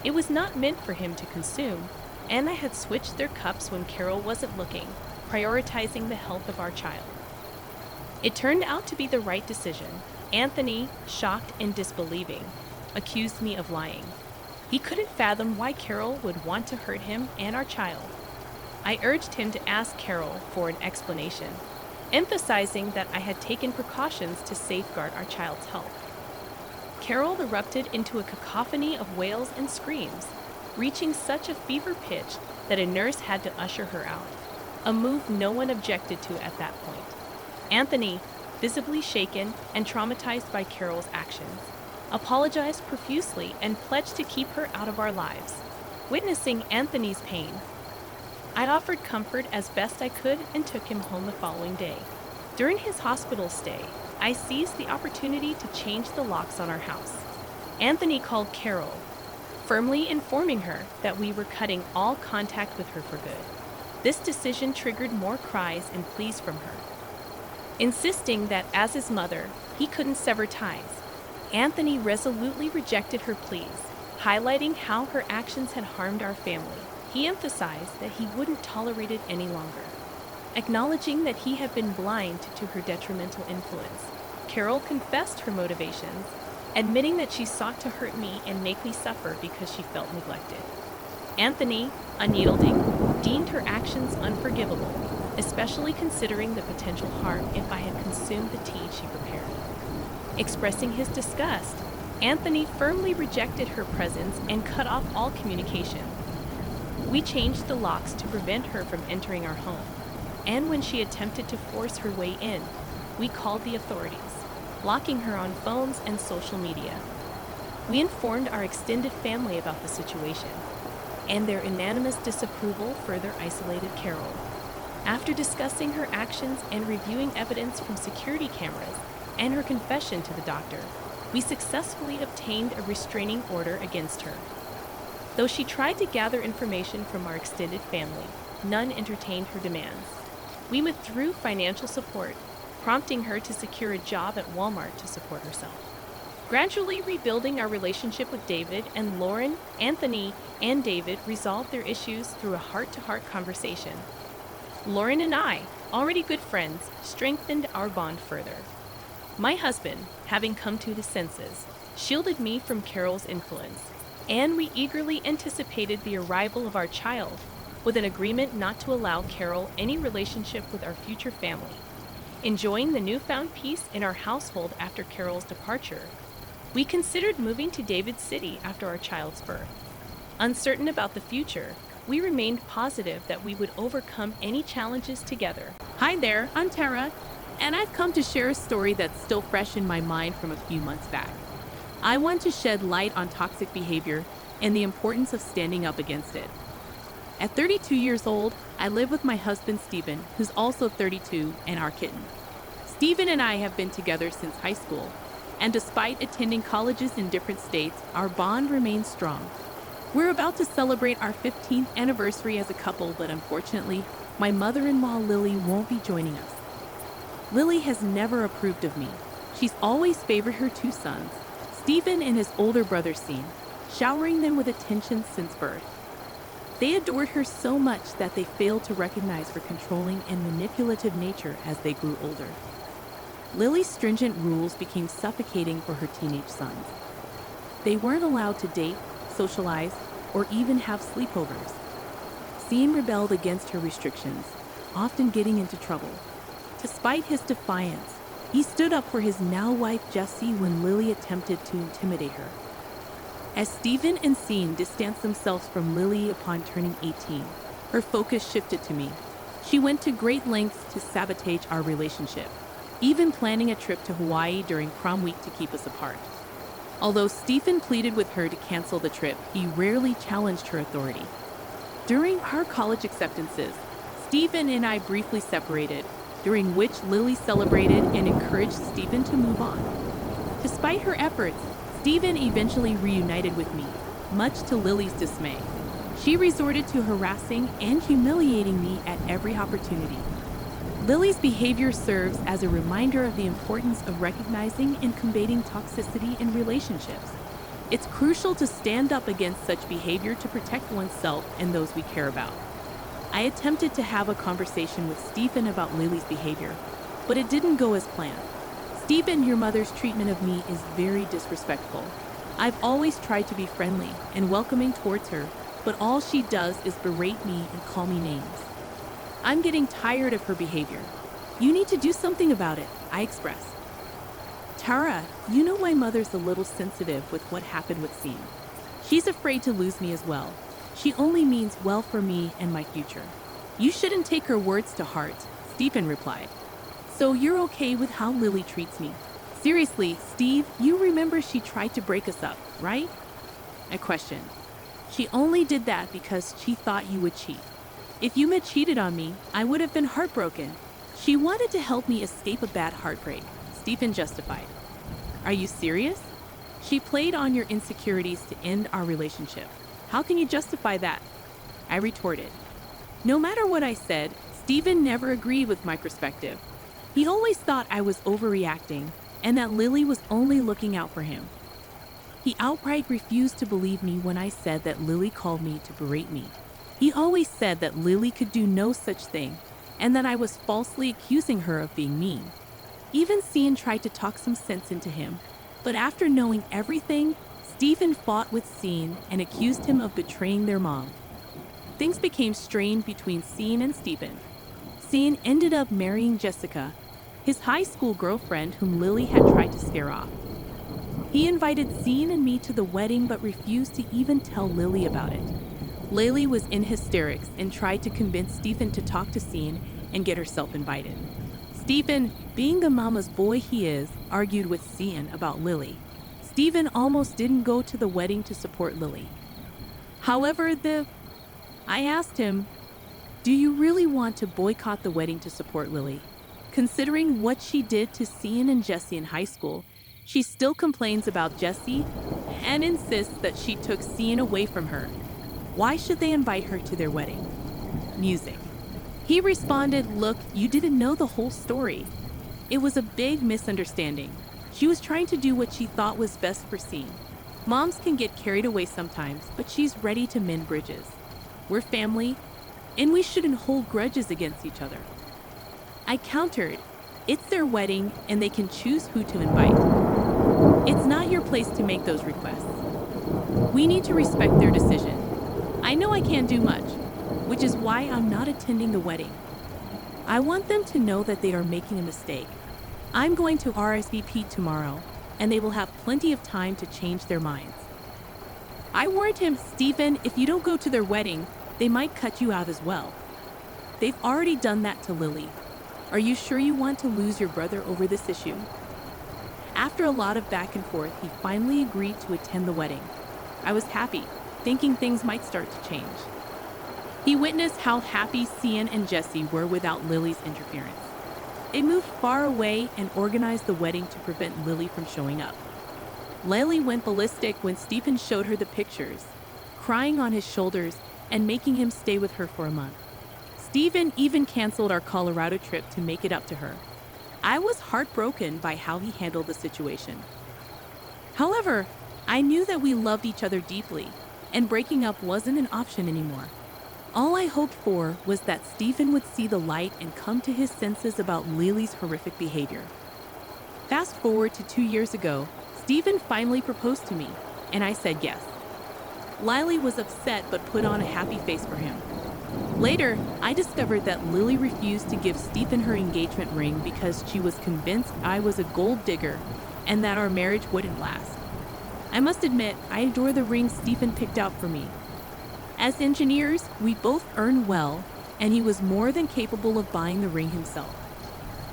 It was not meant for him to consume, and I had switched their cups when Carol wasn't looking, prioritizing the health of our child. It turned out to be the right decision. Anthony, shocked and disbelieving, accused me of lying. He couldn't fathom why Carol would want to hurt him and our child. I urged him to ask Carol for an explanation. emphasizing that I had taken precautions to safeguard our child's health. Carol erupted into a cacophony of wails and screams, reaching such a fever pitch that a nurse had to usher her out, a move no one objected to at that point. Anthony, visibly shaken and traumatized by Carol's actions, apologized profusely and pledged to keep her out of our lives. Witnessing Anthony's pain, I offered comfort as best I could and took him home the following day. During his hospital stay, I seized the opportunity to change the locks on our house. Anthony called Carol, firmly informing her that we were cutting all contact with her for good. This decision triggered more cries and pleas from her, insisting that as his mother, he couldn't sever ties. Anthony resolutely rejected her pleas, highlighting how her actions had harmed our family. He emphasized that he wouldn't tolerate it any longer. Acknowledging that he had been blind to her detrimental influence, Carol confessed her motivations, admitting that she sought to hurt me and make me suffer because she felt neglected. Anthony, unyielding, deemed her actions unforgivable, especially considering the potential harm if I had consumed the tea she prepared. Expressing his disgust, Anthony firmly rejected her presence and cut off all communication. We changed the locks to prevent her from entering our home, and when she attempted to force her way in, we called the authorities, blocking her on phones and social media. We informed our extended family about the situation, and their unanimous disapproval further isolated Carol. After discussing her actions and reviewing evidence from security cameras and her confession to the doctor, we successfully obtained a restraining order against her. Though she tried to gather information from our extended family, none entertained her demands. We withdrew financial support, prompting her to secure a job at Walmart to support herself. Gradually rebuilding our relationship with David and Lauren, Anthony, and David resolved their issues through a heart-to-heart conversation. Lauren and I, already good friends, strengthened our bond further. My husband, having come to his senses, shielded me from Carol's influence, and we eagerly anticipated the arrival of our child, with an agreement not to allow Carol any relationship with our future family. Enjoying the newfound peace in our household after Carol's departure, we considered moving to David City after our child's birth. Uncertain about the future, we remained positive that we would overcome any challenges together. Hi there, I'm Tara, and I've come to share a story that's still fresh in my mind from a few months back. I want to shed light on toxic behavior and the importance of standing up against it. At 32 years old, I live with my husband Stephen, who's also 32, and our kitten. Stephen and I have been together since high school, and despite attending colleges in different states, our bond remains strong. We're about to celebrate our 15th anniversary as a couple, but unfortunately, my mother-in-law Lily won't be joining us. Lily has never approved of me. She's always favored her two sons, Stephen and his older brother Sean, showering them with attention since birth. They adored her so much that they failed to recognize her controlling and manipulative nature as they grew older. Lily's stringent rules became suffocating for her teenage sons. They weren't allowed to date, socialize, or even have sleepovers. Sean rebelled against her restrictions, often getting into trouble. Despite his defiance, he stood up for his now-wife Jessie when Lily attempted to intimidate her. As Stephen and Sean distanced themselves from Lily upon turning 18, her focus shifted to me. She went to great lengths to sabotage our relationship, even planning a trip to Hawaii during prom week to keep us apart. Although Stephen pleaded with her to cancel the trip, he rarely challenged her authority. During our college acceptances, Stephen and I briefly separated, during which Lily celebrated and encouraged Stephen to move on. Despite her efforts, Stephen eventually reunited with me, much to Lily's dismay. She resorted to harassing and humiliating me at every opportunity. Lily's behavior serves as a reminder of the importance of recognizing and combating toxicity in relationships. It's crucial to stand up against such behavior to protect oneself and those we care about. I attempted to have a conversation with Stephen about Lily's behavior, but it didn't go as planned. Stephen, your mother's treatment of me is very disrespectful. I've always tried to be friendly and welcoming towards her, but all she does is berate me and call me names. I'm getting tired of her behavior. You need to do something about it, I expressed. Tara, you know my mother's a little sensitive with what happened with Scene. She's afraid to lose me as well. She only means well for me and my future. You shouldn't take her words to heart, Stephen replied. So you're okay with how Lily treats me? Seriously, Steve, you remember she tried to break us up, right? I questioned. She only did that because she thought you would cheat. If you had cheated on me, I would have been heartbroken. She wanted to help me escape a bad heartbreak, Stephen justified. Are you serious? She played on your insecurities to end our relationship. How can you justify that? I retorted. No matter what I said, Stephen never agreed with my perspective. He always thought I was overreacting and that Lily was only looking out for him. He outright refused to believe me when I said that Lily called me to berate me. He always said that Lily could do no such thing and that I was falsely accusing her of being mean. Even Cian tried to talk some sense into him, but after knowing everything, Stephen fought with Cian and accused him of betraying their mom. Things became strained between Cian and Stephen. Cian ended up marrying Jessica, his high school girlfriend whom Lily had tried to scare off. He invited Cian and me to the wedding but refused to even tell Lily about it. Lily was in hysterics and tried to convince Stephen to talk to Cian and get herself invited. Stephen, being the mama's boy he is, argued with Cian about Lily. Stephen almost didn't go to the wedding to support Lily. However, I asked him, do you really want to boycott the wedding to support Lily? Considering what she did to Cian and Jessie in high school, she still complains about Jessie and insists that she took Cian away from her. Why should they invite her to their wedding? Music. He responded, look, you didn't know the whole story. It was a big misunderstanding. She was trying to do what she thought was best for Cian. Moms can get carried away sometimes, but she's ready to mend bridges. We're family, and we shouldn't hold grudges against each other. I countered, it's their wedding and they can choose who to invite. It's not your place to make those requests. We need to respect their decision. I know I can't do much, which is why I'm not attending the wedding. I want them to know that they are making a mistake. I'm going to RSVP tomorrow, and they will have plenty of time to change their minds. I warned him, Stephen, if you don't go to their wedding, they might cut you out as well. They've already done that to Lily. Are you sure you want to lose your brother over this issue? After a lot of back and forth, he finally agreed to attend the wedding. I was happy, thinking things might start to change. He witnessed how happy Cian and Jessie were without Lily's interference. They moved far away and organized the wedding to prevent Lily from showing up. Lily went ballistic when Stephen showed her the pictures, crying on his shoulders and making him stay with her for a month. Stephen even canceled our Colorado trip to make it up to her. I was heartbroken by how he handled the situation. However, I knew that we loved each other deeply, and breaking up wasn't an option anymore. All I hoped for was that Stephen would see the light and come to his senses about Lily's horrific behavior. Fast forward to 2 years ago, Stephen finally proposed to me, and I said yes. Lily was upset but put on a happy face for him. Later, I discovered that Lily refused to give Stephen her engagement ring because she was convinced I was a gold digger and that our marriage wouldn't last. I must admit, I adore the ring Stephen picked out for me. As engineers, we both earn well, and he was more than capable of buying the ring himself.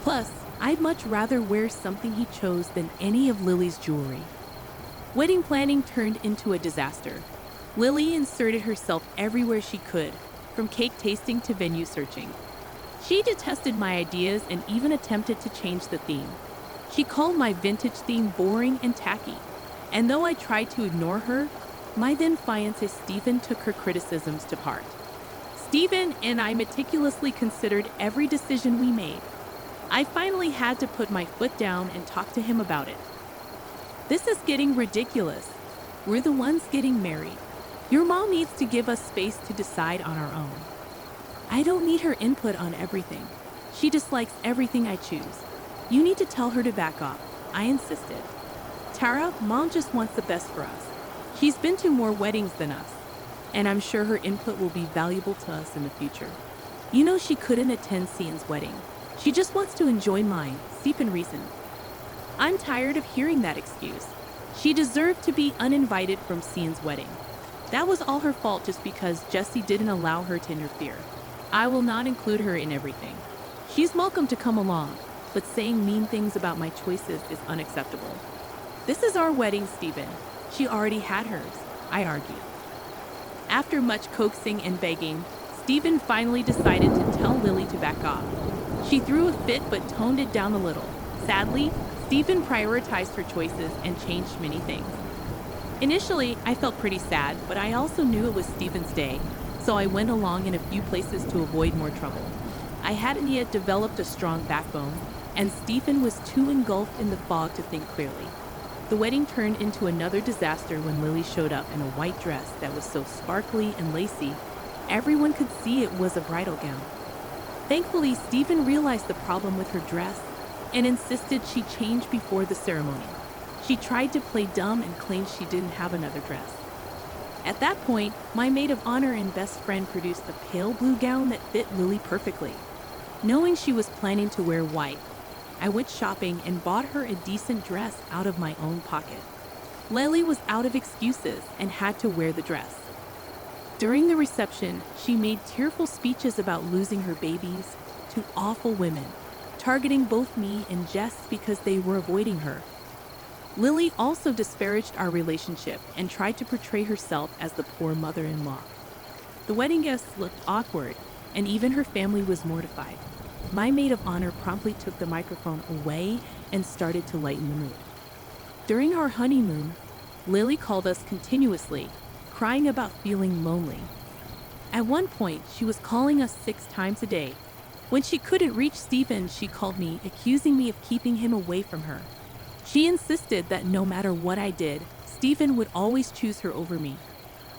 Plus, I'd much rather wear something he chose than any of Lily's jewelry. Wedding planning turned into a disaster. Lily inserted herself everywhere she could, from cake tasting to venue searching. She detested my ideas and even attempted to change the theme. She called my vintage theme boring and tacky, and though I tried to ignore her, my then fiancé Stephen took her criticisms to heart. Stephen and I meticulously considered every decision we made. I finally had to put my foot down and talk to him about it. This is getting ridiculous. We're the ones getting married. Your mom needs to give us space to decide on our own. I don't need her input on everything. She dislikes everything I choose. You need to tell her to back off. I insisted. Tara, Mom just wants the best for us. She's been to more weddings than us, and I'm sure her input will be valuable to us in the future. You know she couldn't attend Cian's wedding. She just wants to enjoy mine, steep in reason. I'm tired of hearing that excuse. She deserved to be uninvited from Cian's wedding. That was all her fault just because Jesse didn't allow her to interfere. I will not include her in everything. She's welcome to come along, but saying mean things about my choices is unacceptable. This is our wedding, Stephen. She already had hers, I argued. After much coaxing and begging, Stephen finally decided to tell Lily to back off. She threw a fit but toned it down a little. Sadly, Stephen prioritized her choices and changed many things. Initially, I felt pretty sad, but I also knew it was Stephen's day, so I went along in a few places to avoid more trouble. I hadn't yet developed a strong backbone, and Stephen was too engulfed in the fog to think clearly. The wedding turned into another disaster when Lily showed up in a white dress that was so sparkly and lacy, everyone could see it was a bridal gown. Thankfully, Stephen realized the problem with her dress and insisted she change before the ceremony. She tried to play dumb and claimed she didn't have another dress. At that point, my maid of honor and best friend produced a pale blue gown that fit Lily perfectly. Knowing she was planning to wear white, I went shopping and bought her a decent dress out of my own pocket. Lily was out of excuses and had to wear the dress. During the reception, she made tearful speeches about losing her babies to awful women, targeting both me and Jess because they were avoiding her. Lily also disparaged our relationship and tried to portray herself as the poor mother-in-law. The wedding guests looked awkward, and even her family was mortified. My maid of honor promptly took the microphone away and started to lighten the mood. During our honeymoon, Lily called us continuously, crying about feeling lonely. At one point, she was calling us 6 times a day. When she couldn't reach Stephen, she called me, accusing me of keeping him away from her. She insisted that no matter what I did, Stephen would always choose her over me.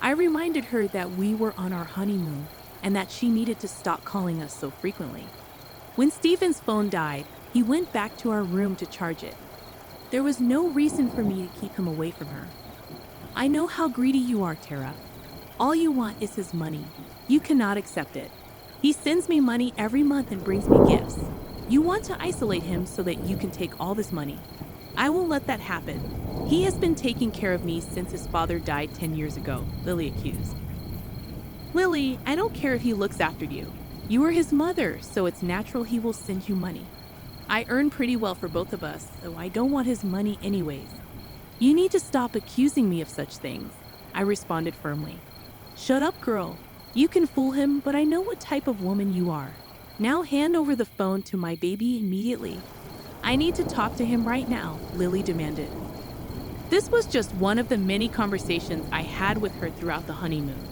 I reminded her that we were on our honeymoon and that she needed to stop calling us so frequently. When Stephen's phone died, he went back to our room to charge it. There was no reason for me to keep him away from her. I know how greedy you are, Tara. All you want is his money. You cannot accept it. He sends me money every month and brings me gifts. You want to isolate him so that you can take all this money. I won't let that happen. He has been taking care of me since his father died 10 years ago, Lily accused. Lily, I don't care if he looks after you. You are his mother, so it's natural he will send you money. I earn pretty well for both of us, so I don't want his money anyways. You need to stop accusing me of such things, I responded firmly. Shut up, girl. You can fool him, but I know what type of woman you are. Now hand over the phone to my baby immediately. I need to talk to him right now, Lily demanded. This was just one of the many conversations I had with her throughout the honeymoon.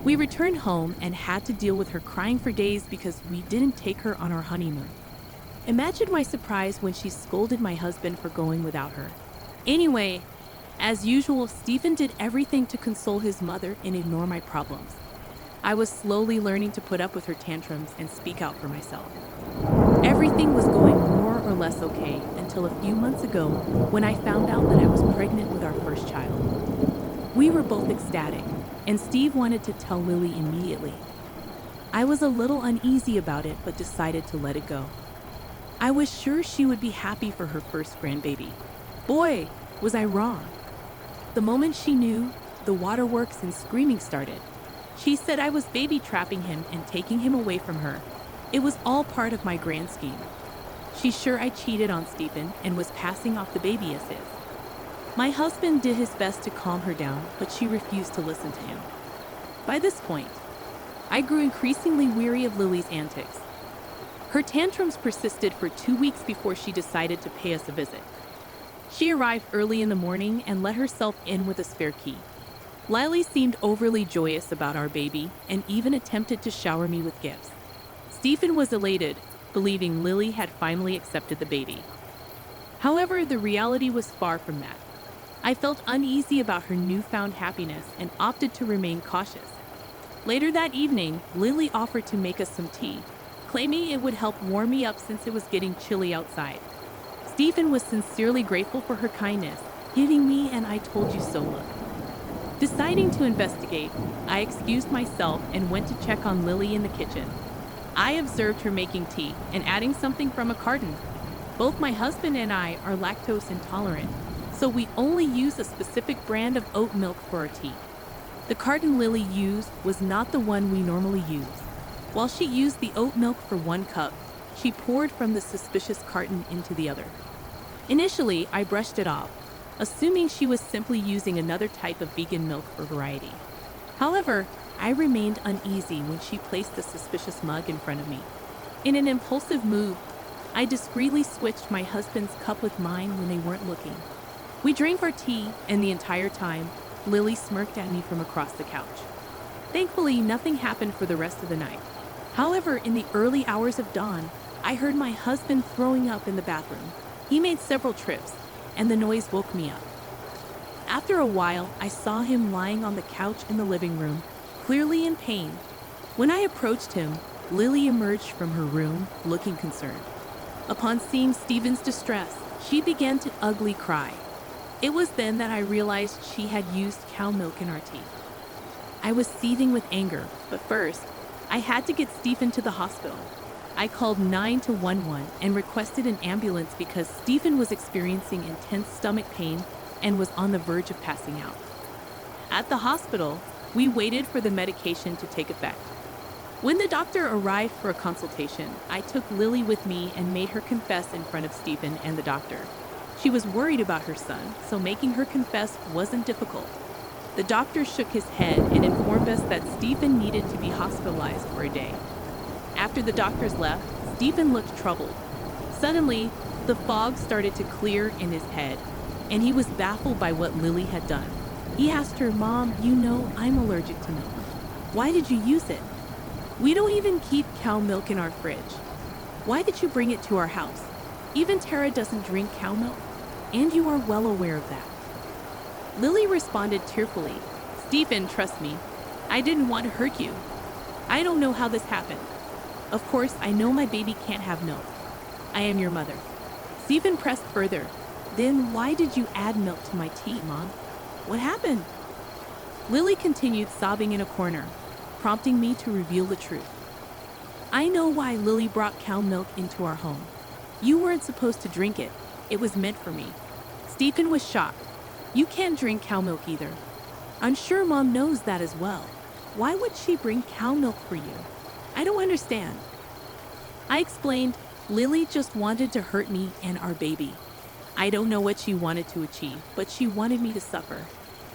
We returned home and had to deal with her crying for days because we didn't take her on our honeymoon. Imagine my surprise when she scolded my husband for going without her. Anyway, as usual, Stephen did everything to console his mother and ignore my problems. I was slowly learning to put up with her tantrums and speak out for myself. Everything was going more or less okay until a few months ago when I found out that I was pregnant with our first child. We were both ecstatic, and Steve wanted to tell Lily immediately. I was a little uneasy about it, but decided to let it go. I was sure she would be happy for her first grandbaby. Boy, was I wrong. The moment she knew, the waterworks and screaming started. She said I was baby trapping him and taking him away from her. It was all part of my grand scheme. She's sure I cheated on Stephen and was passing off the baby as his. My husband did his best to calm her down, but she refused to listen to him. By this point, I grew increasingly weary of Lily's antics. Her tantrums persisted for 2 weeks before she decided to pay us a visit. She arrived early in the morning and let herself in with a spare key. Lily seemed overly joyous about our baby and even attempted to shower me with gifts. Stephen was elated, believing Lily had finally accepted the baby. However, the reality was far from that. I felt uneasy about her newfound happiness and opted to remain cautious. Later that evening, Lily offered to make us some tea, claiming it would help warm me up since it was getting chilly outside. Stephen was sincerely grateful for her kindness, giving me an "I told you so" look. Deciding to investigate, I excused myself and went to check on Lily in the kitchen. I observed her making tea and adding something from a carton. Both my husband and I are lactose intolerant, so we only use a specific brand of oat milk for our tea. The carton Lily used was not the one we normally use. While she used the oat milk for 1 cup, she poured from the suspicious carton into the other. Initially, I brushed it off, assuming she was simply using another type of vegan milk for variety. However, I remained uneasy when she placed the suspicious mug in front of me. In an impulsive move, I discreetly switched my husband's cup with mine when they weren't looking. We drank our tea, and the entire time, Lily smirked at me from across the couch. Thankfully, nothing happened for the rest of the night. However, in the early hours of dawn, I heard my husband throwing up in the bathroom. He made several trips, and the noise woke me up. After a while, I saw him lying on the couch in the living room, clearly in pain. When I approached him, Lily emerged from her room, looking concerned. Upon seeing Stephen's distress, she began to ugly cry. It was then that I realized she had used cow milk in our tea. I was seething with anger, but first, I had to get Stephen to the hospital. I called 911 and requested an ambulance because Stephen was experiencing intense stomach pain and was on the verge of passing out. At the hospital, we waited for the medication to take effect. When the doctor arrived for a consultation, I took Lily with me and made her confess in front of Stephen and the doctor. She was worried about her son, so making her confess wasn't difficult. The doctor shook his head and informed us that Stephen needed to be hospitalized for a day. After the doctors left, Stephen looked troubled. Suddenly, the fog started to clear in his head, and he was baffled by what Lily had done. He asked her, "Mom, you know I'm allergic to milk. Why did you use it? We don't even keep cow milk in our fridge. Why did you bring it to our house? Even Tara doesn't drink cow milk, and you are well aware of that." Lily responded tearfully, "Stephen, trust me. I didn't want to hurt you. I don't know how this happened. Of course, I know my baby can't have milk. I am your mother." Stephen pressed further. "Then why did you add milk to my tea, Mom? What happened?" Lily continued sobbing in a corner, prompting me to reveal the truth. "I know why Lily brought cow milk into our home. You weren't supposed to drink it. It was meant for me." Stephen was shocked. "You can't drink cow milk either. I'm sure Mom knows that as well. Why would she bring cow milk for you? I don't understand." I explained, "Lily just wanted to hurt me and our baby. I don't know what she wanted to achieve, but she wanted me to suffer.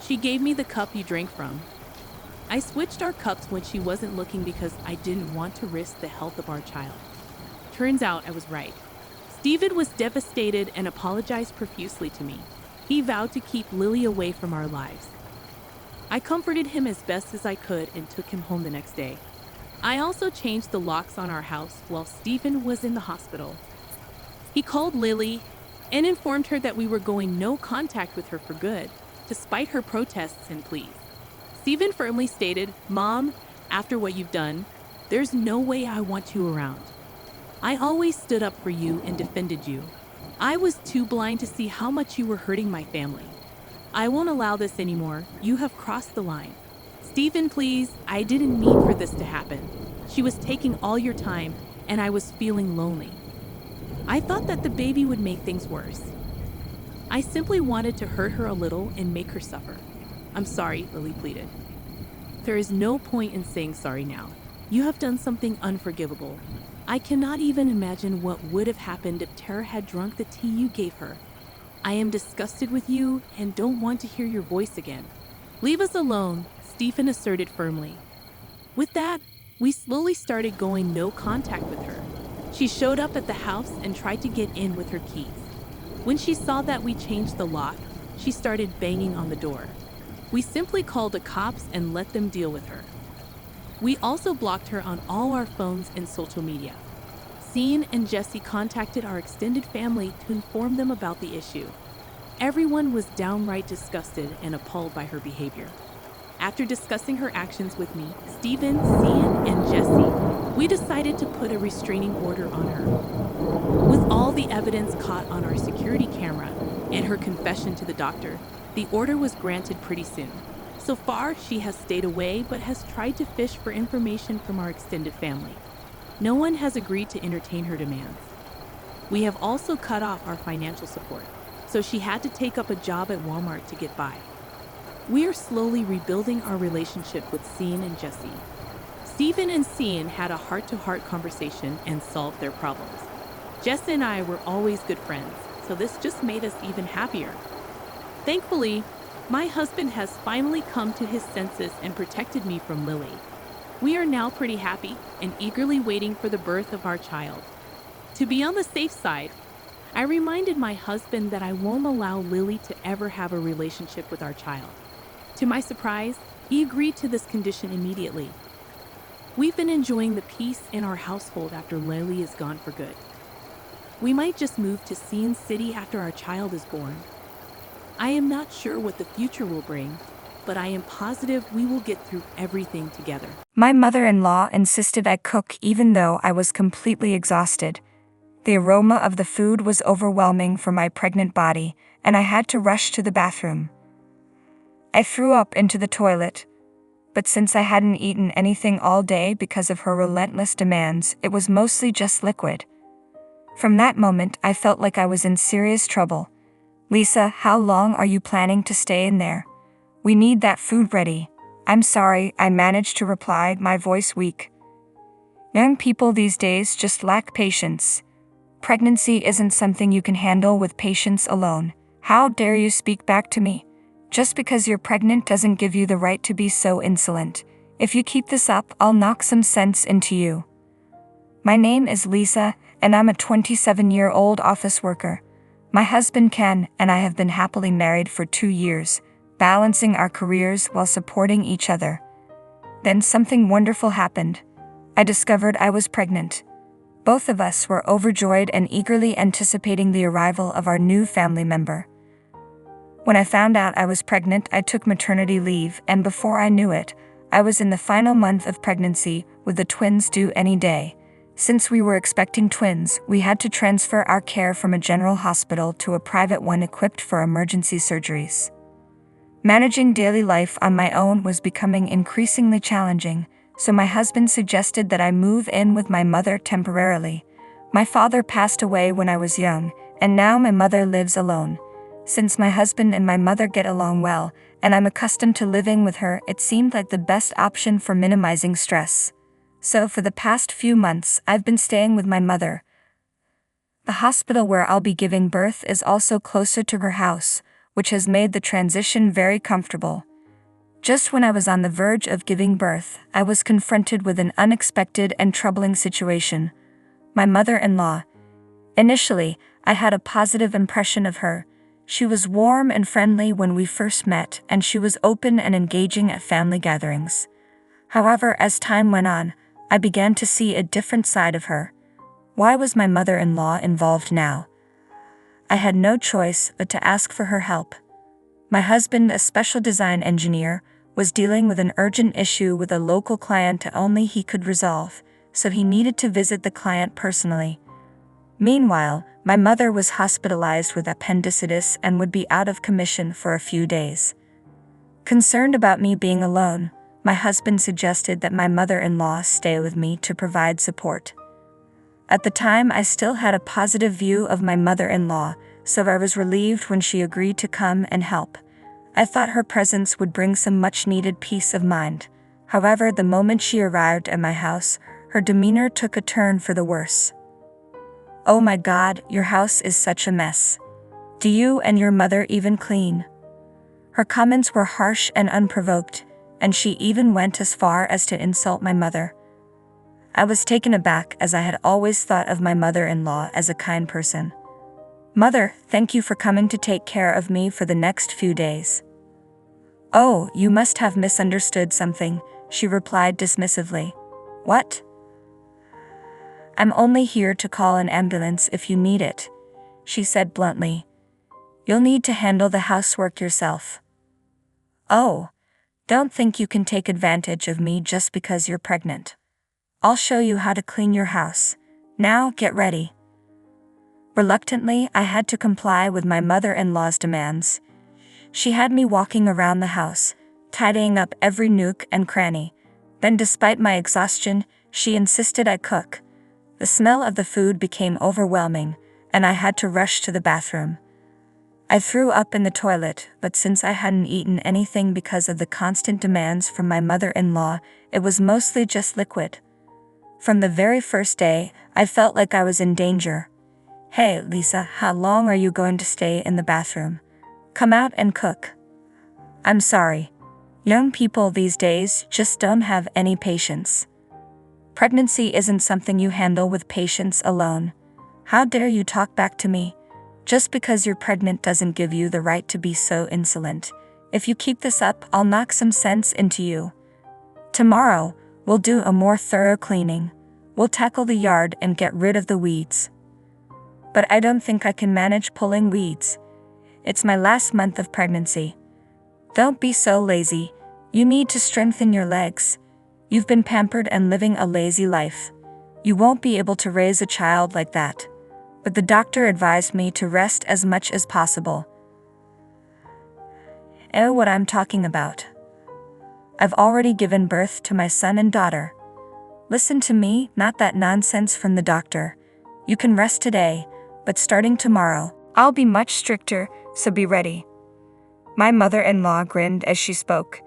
She gave me the cup you drank from." I switched our cups when she wasn't looking because I didn't want to risk the health of our child. Turns out I was right. Stephen was devastated and apologized profusely to me. He vowed to keep Lily away from our lives. I comforted him as best as I could and took him home the next day. I also changed the locks on our house while Stephen was in the hospital. He called Lily and informed her that we were going no contact with her for good, despite her protests and pleas. Stephen firmly stated, "Mom, after what you've done, there's no way I want you around. I always stood up for you and defended you. I was too blind to see how much you were hurting my family. I won't allow this anymore. You have crossed the line. Stephen, please, I didn't mean for this to happen. She was taking all your time, and I was feeling lonely. I thought that the baby would make things worse. I simply wanted to hurt her a little and make her suffer. I'm sorry," Lily pleaded. "There is no point in saying sorry now. You have done something unforgivable. I cannot even imagine what would have happened if Tara had drunk the tea you gave her. I am disgusted with you and don't want to hear your voice again. Leave us alone," Stephen asserted firmly. With that, we slowly started going no contact with her. She showed up at the house and tried to get in with her keys. When she saw that we changed the lock, she started banging on the door. We simply called the cops and let them deal with her. We also blocked her on all our phones and social media. Sean and Jesse contacted our extended family to inform them about the issue. Everyone was downright disgusted and appalled by her behavior. After discussing her actions with me, Stephen, Sean, and Jesse, we decided to put a restraining order on her. With all the evidence caught on our security camera and her confession to the doctor, the order was granted pretty soon. So far, she has stayed away but has tried to fish for information from our extended family. No one has agreed to entertain her demands. We have also cut off our financial support, so she had to take up a job at Walmart to get by. We are slowly rebuilding our relationship with Cian and Jesse. Stephen and Cian had a heart-to-heart conversation and solved their problems. Jess and I were always good friends, so this just made us even happier. Thankfully, my husband has finally come to his senses and protected me from Lily. We are now pretty happy and eagerly waiting for the birth of our child. To be on the safe side, I reminded my husband that I won't allow Lily to ever have a relationship with our child. To my surprise, he agreed to this condition immediately. We've been enjoying the peace in our household after Lily is gone for good. We might just move to Cian City after our child is born. I am not sure what the future will bring, but I am positive we will get through everything together. My mother-in-law insisted I cook even though I was completely exhausted. The aroma of the food was overwhelming for my pregnant body, and I had to rush to the bathroom. I threw up into the toilet, but since I hadn't eaten anything all day because of her relentless demands, it was mostly just liquid. From that moment, I felt like I was in serious trouble. "Lisa, how long are you planning to stay in there? We need that food ready." "I'm sorry," I managed to reply, my voice weak. Young people these days just lack patience. Pregnancy isn't something you can handle with patience alone. How dare you speak back to me? Just because you're pregnant doesn't give you the right to be so insolent. If you keep this up, I'll knock some sense into you. My name is Lisa, and I'm a 27-year-old office worker. My husband Ken and I have been happily married for 2 years, balancing our careers while supporting each other. Then something wonderful happened. I discovered I was pregnant. Both of us were overjoyed and eagerly anticipating the arrival of our new family member. When I found out I was pregnant, I took maternity leave, and before I knew it, I was in the final month of pregnancy, with the twins due any day. Since we were expecting twins, we had to transfer our care from a general hospital to a private one equipped for emergency surgeries. Managing daily life on my own was becoming increasingly challenging, so my husband suggested that I move in with my mother temporarily. My father passed away when I was young, and now my mother lives alone. Since my husband and my mother get along well, and I'm accustomed to living with her, it seemed like the best option for minimizing stress. So for the past few months, I've been staying with my mother. The hospital where I'll be giving birth is also closer to her house, which has made the transition very comfortable. Just when I was on the verge of giving birth, I was confronted with an unexpected and troubling situation. My mother-in-law. Initially, I had a positive impression of her. She was warm and friendly when we first met, and she was open and engaging at family gatherings. However, as time went on, I began to see a different side of her. Why was my mother-in-law involved now? I had no choice but to ask for her help. My husband, a special design engineer, was dealing with an urgent issue with a local client only he could resolve, so he needed to visit the client personally. Meanwhile, my mother was hospitalized with appendicitis and would be out of commission for a few days. Concerned about me being alone, my husband suggested that my mother-in-law stay with me to provide support. At the time, I still had a positive view of my mother-in-law, so I was relieved when she agreed to come and help. I thought her presence would bring some much-needed peace of mind. However, the moment she arrived at my house, her demeanor took a turn for the worse. "Oh my God, your house is such a mess. Do you and your mother even clean?" Her comments were harsh and unprovoked, and she even went as far as to insult my mother. I was taken aback, as I had always thought of my mother-in-law as a kind person. "Mother, thank you for coming to take care of me for the next few days." "Oh, you must have misunderstood something," she replied dismissively. "What?" "I'm only here to call an ambulance if you need it," she said bluntly. "You'll need to handle the housework yourself." "Oh, don't think you can take advantage of me just because you're pregnant. I'll show you how to clean your house. Now get ready." Reluctantly, I had to comply with my mother-in-law's demands. She had me walking around the house, tidying up every nook and cranny. Then, despite my exhaustion, she insisted I cook. The smell of the food became overwhelming, and I had to rush to the bathroom. I threw up in the toilet, but since I hadn't eaten anything because of the constant demands from my mother-in-law, it was mostly just liquid. From the very first day, I felt like I was in danger. "Hey, Lisa, how long are you going to stay in the bathroom? Come out and cook." "I'm sorry. Young people these days just don't have any patience. Pregnancy isn't something you handle with patience alone. How dare you talk back to me? Just because you're pregnant doesn't give you the right to be so insolent. If you keep this up, I'll knock some sense into you. Tomorrow, we'll do a more thorough cleaning. We'll tackle the yard and get rid of the weeds." "But I don't think I can manage pulling weeds. It's my last month of pregnancy." "Don't be so lazy. You need to strengthen your legs. You've been pampered and living a lazy life. You won't be able to raise a child like that." But the doctor advised me to rest as much as possible. What I'm talking about. I've already given birth to my son and daughter. Listen to me, not that nonsense from the doctor. You can rest today, but starting tomorrow, I'll be much stricter, so be ready. My mother-in-law grinned as she spoke.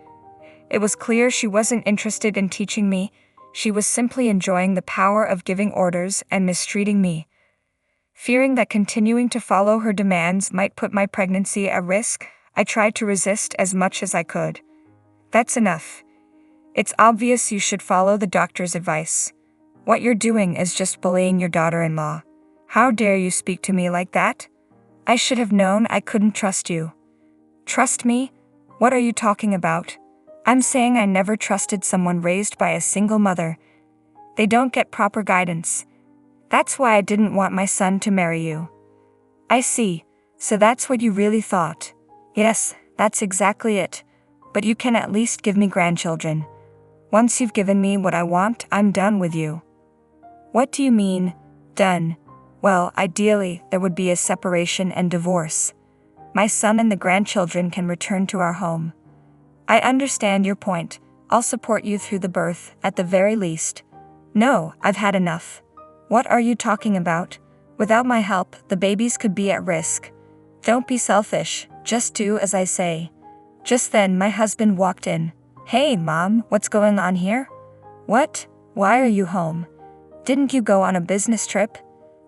It was clear she wasn't interested in teaching me. She was simply enjoying the power of giving orders and mistreating me. Fearing that continuing to follow her demands might put my pregnancy at risk, I tried to resist as much as I could. "That's enough. It's obvious you should follow the doctor's advice. What you're doing is just bullying your daughter-in-law. How dare you speak to me like that? I should have known I couldn't trust you." "Trust me? What are you talking about? I'm saying I never trusted someone raised by a single mother. They don't get proper guidance. That's why I didn't want my son to marry you." "I see, so that's what you really thought." "Yes, that's exactly it. But you can at least give me grandchildren. Once you've given me what I want, I'm done with you." "What do you mean, done?" "Well, ideally, there would be a separation and divorce. My son and the grandchildren can return to our home." "I understand your point. I'll support you through the birth, at the very least." "No, I've had enough." "What are you talking about? Without my help, the babies could be at risk." "Don't be selfish, just do as I say." Just then my husband walked in. "Hey, Mom, what's going on here?" "What? Why are you home? Didn't you go on a business trip?"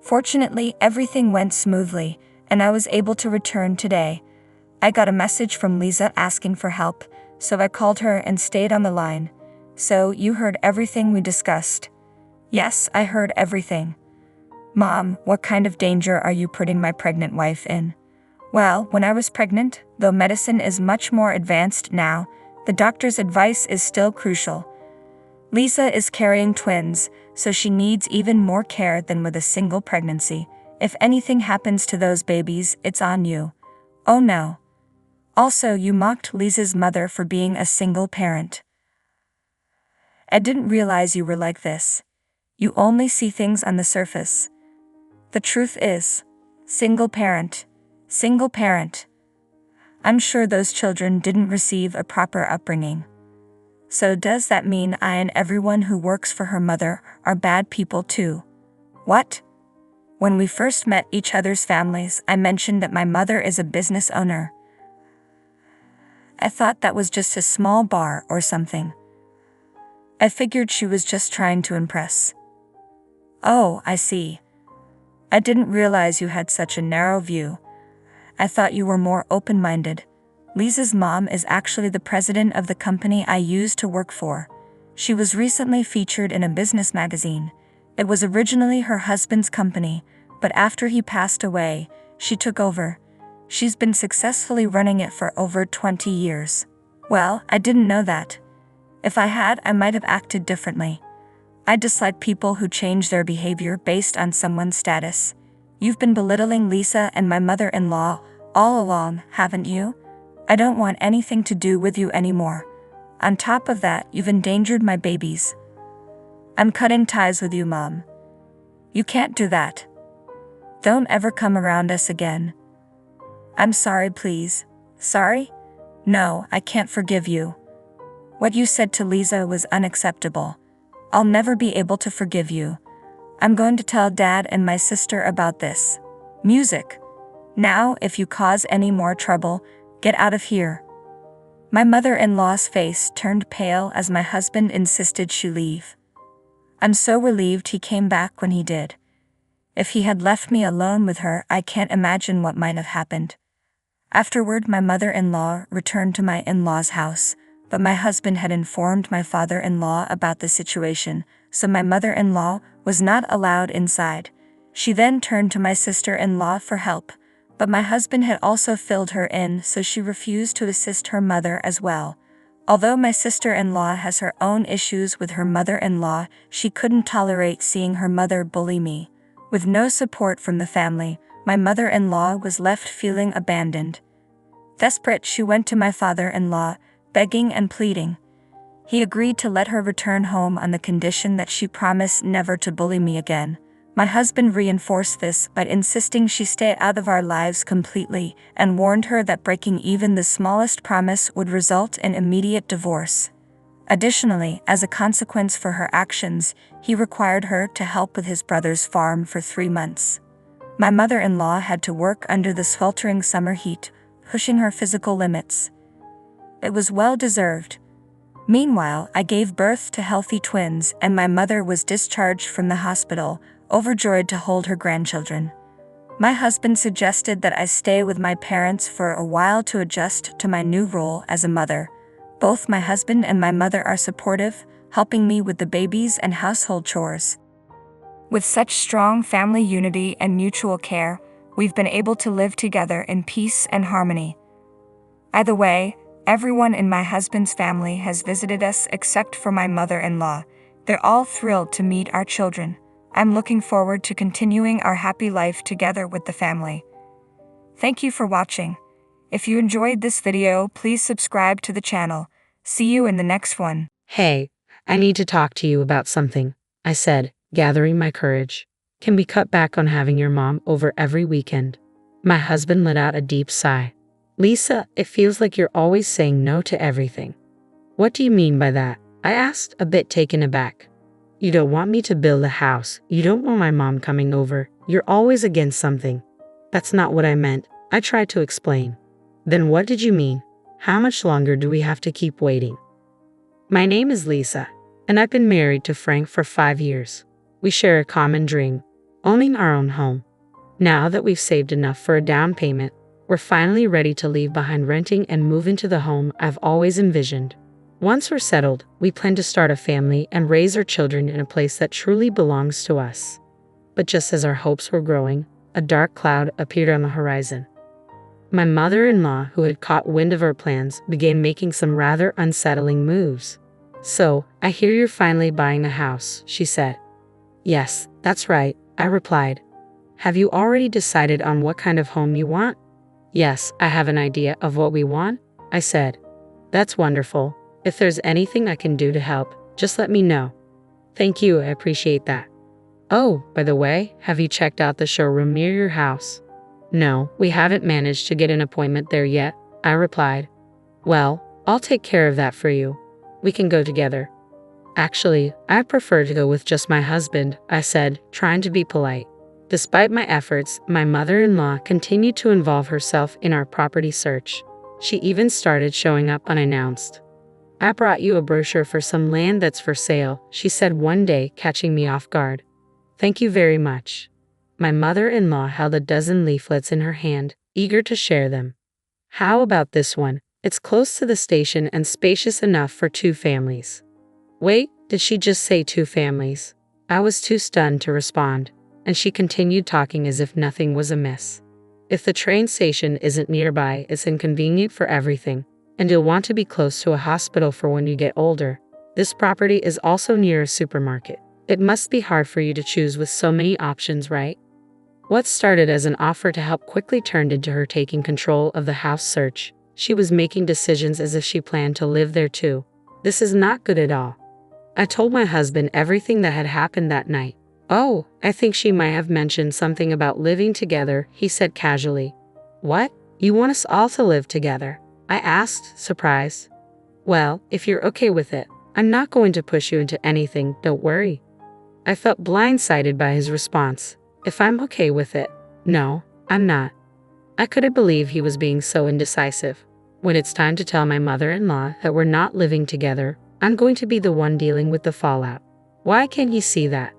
"Fortunately, everything went smoothly, and I was able to return today. I got a message from Lisa asking for help, so I called her and stayed on the line." "So, you heard everything we discussed?" "Yes, I heard everything." "Mom, what kind of danger are you putting my pregnant wife in?" "Well, when I was pregnant, though medicine is much more advanced now, the doctor's advice is still crucial. Lisa is carrying twins, so she needs even more care than with a single pregnancy. If anything happens to those babies, it's on you." "Oh no. Also, you mocked Lisa's mother for being a single parent." "I didn't realize you were like this. You only see things on the surface. The truth is, single parent. Single parent. I'm sure those children didn't receive a proper upbringing. So does that mean I and everyone who works for her mother are bad people too?" "What?" "When we first met each other's families, I mentioned that my mother is a business owner. I thought that was just a small bar or something. I figured she was just trying to impress." "Oh, I see. I didn't realize you had such a narrow view. I thought you were more open-minded. Lisa's mom is actually the president of the company I used to work for. She was recently featured in a business magazine. It was originally her husband's company, but after he passed away, she took over. She's been successfully running it for over 20 years. "Well, I didn't know that. If I had, I might have acted differently. I dislike people who change their behavior based on someone's status. You've been belittling Lisa and my mother-in-law all along, haven't you? I don't want anything to do with you anymore. On top of that, you've endangered my babies. I'm cutting ties with you, Mom. You can't do that. Don't ever come around us again." "I'm sorry, please." "Sorry? No, I can't forgive you. What you said to Lisa was unacceptable. I'll never be able to forgive you. I'm going to tell Dad and my sister about this. Music. Now, if you cause any more trouble, get out of here. My mother-in-law's face turned pale as my husband insisted she leave. I'm so relieved he came back when he did. If he had left me alone with her, I can't imagine what might have happened. Afterward, my mother-in-law returned to my in-law's house, but my husband had informed my father-in-law about the situation, so my mother-in-law was not allowed inside. She then turned to my sister-in-law for help, but my husband had also filled her in, so she refused to assist her mother as well. Although my sister-in-law has her own issues with her mother-in-law, she couldn't tolerate seeing her mother bully me. With no support from the family, my mother-in-law was left feeling abandoned. Desperate, she went to my father-in-law, begging and pleading. He agreed to let her return home on the condition that she promised never to bully me again. My husband reinforced this by insisting she stay out of our lives completely, and warned her that breaking even the smallest promise would result in immediate divorce. Additionally, as a consequence for her actions, he required her to help with his brother's farm for 3 months. My mother-in-law had to work under the sweltering summer heat, pushing her physical limits. It was well deserved. Meanwhile, I gave birth to healthy twins, and my mother was discharged from the hospital, overjoyed to hold her grandchildren. My husband suggested that I stay with my parents for a while to adjust to my new role as a mother. Both my husband and my mother are supportive, helping me with the babies and household chores. With such strong family unity and mutual care, we've been able to live together in peace and harmony. Either way, everyone in my husband's family has visited us except for my mother-in-law. They're all thrilled to meet our children. I'm looking forward to continuing our happy life together with the family. Thank you for watching. If you enjoyed this video, please subscribe to the channel. See you in the next one. Hey, I need to talk to you about something, I said, gathering my courage. Can we cut back on having your mom over every weekend? My husband let out a deep sigh. Lisa, it feels like you're always saying no to everything. What do you mean by that? I asked, a bit taken aback. You don't want me to build a house. You don't want my mom coming over. You're always against something. That's not what I meant. I tried to explain. Then what did you mean? How much longer do we have to keep waiting? My name is Lisa, and I've been married to Frank for 5 years. We share a common dream, owning our own home. Now that we've saved enough for a down payment, we're finally ready to leave behind renting and move into the home I've always envisioned. Once we're settled, we plan to start a family and raise our children in a place that truly belongs to us. But just as our hopes were growing, a dark cloud appeared on the horizon. My mother-in-law, who had caught wind of our plans, began making some rather unsettling moves. So, I hear you're finally buying a house, she said. Yes, that's right, I replied. Have you already decided on what kind of home you want? Yes, I have an idea of what we want, I said. That's wonderful. If there's anything I can do to help, just let me know. Thank you, I appreciate that. Oh, by the way, have you checked out the showroom near your house? No, we haven't managed to get an appointment there yet, I replied. Well, I'll take care of that for you. We can go together. Actually, I prefer to go with just my husband, I said, trying to be polite. Despite my efforts, my mother-in-law continued to involve herself in our property search. She even started showing up unannounced. I brought you a brochure for some land that's for sale, she said one day, catching me off guard. Thank you very much. My mother-in-law held a dozen leaflets in her hand, eager to share them. How about this one? It's close to the station and spacious enough for 2 families. Wait, did she just say 2 families? I was too stunned to respond, and she continued talking as if nothing was amiss. If the train station isn't nearby, it's inconvenient for everything, and you'll want to be close to a hospital for when you get older. This property is also near a supermarket. It must be hard for you to choose with so many options, right? What started as an offer to help quickly turned into her taking control of the house search. She was making decisions as if she planned to live there too. This is not good at all. I told my husband everything that had happened that night. Oh, I think she might have mentioned something about living together, he said casually. What? You want us all to live together? I asked, surprised. Well, if you're okay with it, I'm not going to push you into anything, don't worry. I felt blindsided by his response. If I'm okay with it. No, I'm not. I couldn't believe he was being so indecisive. When it's time to tell my mother-in-law that we're not living together, I'm going to be the one dealing with the fallout. Why can't he see that?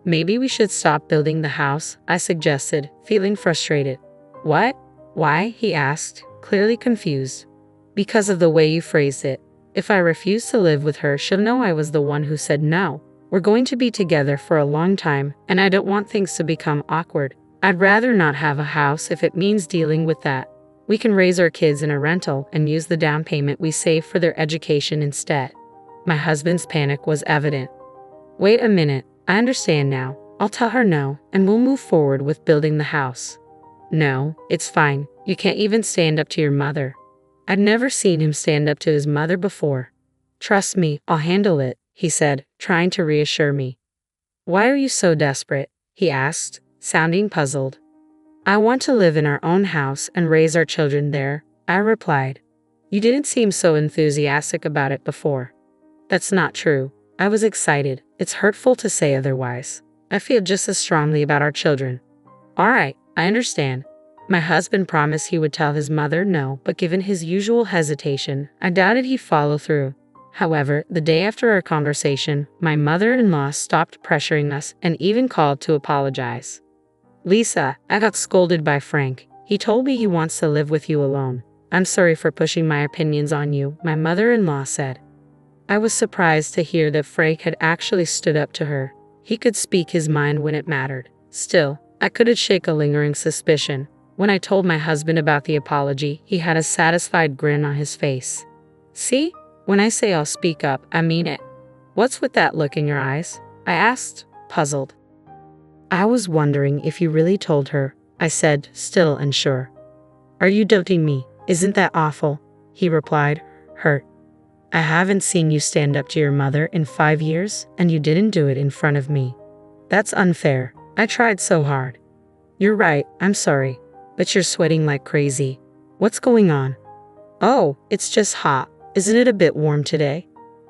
Maybe we should stop building the house, I suggested, feeling frustrated. What? Why? He asked, clearly confused. Because of the way you phrased it. If I refuse to live with her, she'll know I was the one who said no. We're going to be together for a long time, and I don't want things to become awkward. I'd rather not have a house if it means dealing with that. We can raise our kids in a rental and use the down payment we save for their education instead. My husband's panic was evident. Wait a minute, I understand now. I'll tell her no, and we'll move forward with building the house. No, it's fine. You can't even stand up to your mother. I'd never seen him stand up to his mother before. Trust me, I'll handle it, he said, trying to reassure me. Why are you so desperate? He asked, sounding puzzled. I want to live in our own house and raise our children there, I replied. You didn't seem so enthusiastic about it before. That's not true. I was excited. It's hurtful to say otherwise. I feel just as strongly about our children. All right, I understand. My husband promised he would tell his mother no, but given his usual hesitation, I doubted he'd follow through. However, the day after our conversation, my mother-in-law stopped pressuring us and even called to apologize. Lisa, I got scolded by Frank. He told me he wants to live with you alone. I'm sorry for pushing my opinions on you, my mother-in-law said. I was surprised to hear that Frank had actually stood up to her. He could speak his mind when it mattered. Still, I couldn't shake a lingering suspicion. When I told my husband about the apology, he had a satisfied grin on his face. See? When I say I'll speak up, I mean it. What's with that look in your eyes? I asked, puzzled. I was wondering if you really told her, I said, still unsure. Are you doubting me? Isn't that awful? He replied, hurt. I haven't seen you stand up to your mother in 5 years, and you didn't do it in front of me. That's unfair. I tried so hard. You're right, I'm sorry. But you're sweating like crazy. What's going on? Oh, it's just hot. Isn't it a bit warm today?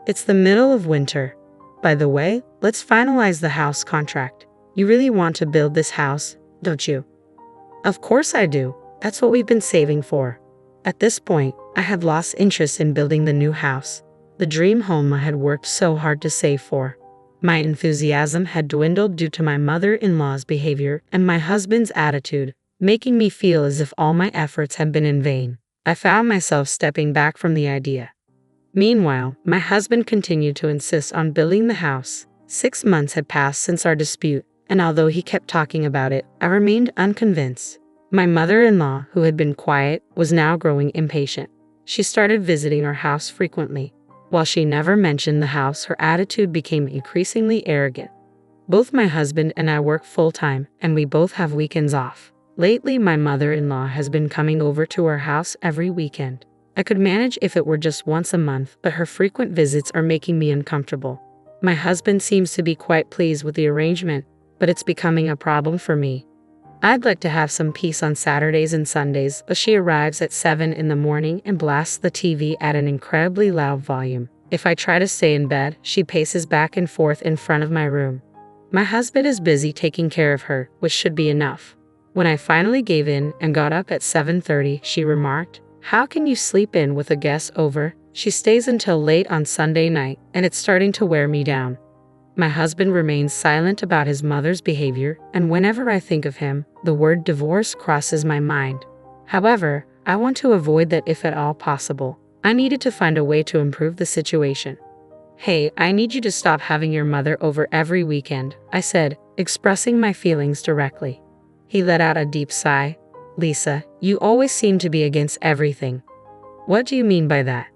It's the middle of winter. By the way, let's finalize the house contract. You really want to build this house, don't you? Of course I do. That's what we've been saving for. At this point, I had lost interest in building the new house, the dream home I had worked so hard to save for. My enthusiasm had dwindled due to my mother-in-law's behavior and my husband's attitude, making me feel as if all my efforts had been in vain. I found myself stepping back from the idea. Meanwhile, my husband continued to insist on building the house. 6 months had passed since our dispute, and although he kept talking about it, I remained unconvinced. My mother-in-law, who had been quiet, was now growing impatient. She started visiting our house frequently. While she never mentioned the house, her attitude became increasingly arrogant. Both my husband and I work full-time, and we both have weekends off. Lately, my mother-in-law has been coming over to our house every weekend. I could manage if it were just once a month, but her frequent visits are making me uncomfortable. My husband seems to be quite pleased with the arrangement, but it's becoming a problem for me. I'd like to have some peace on Saturdays and Sundays, but she arrives at 7 in the morning and blasts the TV at an incredibly loud volume. If I try to stay in bed, she paces back and forth in front of my room. My husband is busy taking care of her, which should be enough. When I finally gave in and got up at 7:30, she remarked, "How can you sleep in with a guest over? She stays until late on Sunday night, and it's starting to wear me down." My husband remains silent about his mother's behavior, and whenever I think of him, the word divorce crosses my mind. However, I want to avoid that if at all possible. I needed to find a way to improve the situation. "Hey, I need you to stop having your mother over every weekend," I said, expressing my feelings directly. He let out a deep sigh. "Lisa, you always seem to be against everything." "What do you mean by that?"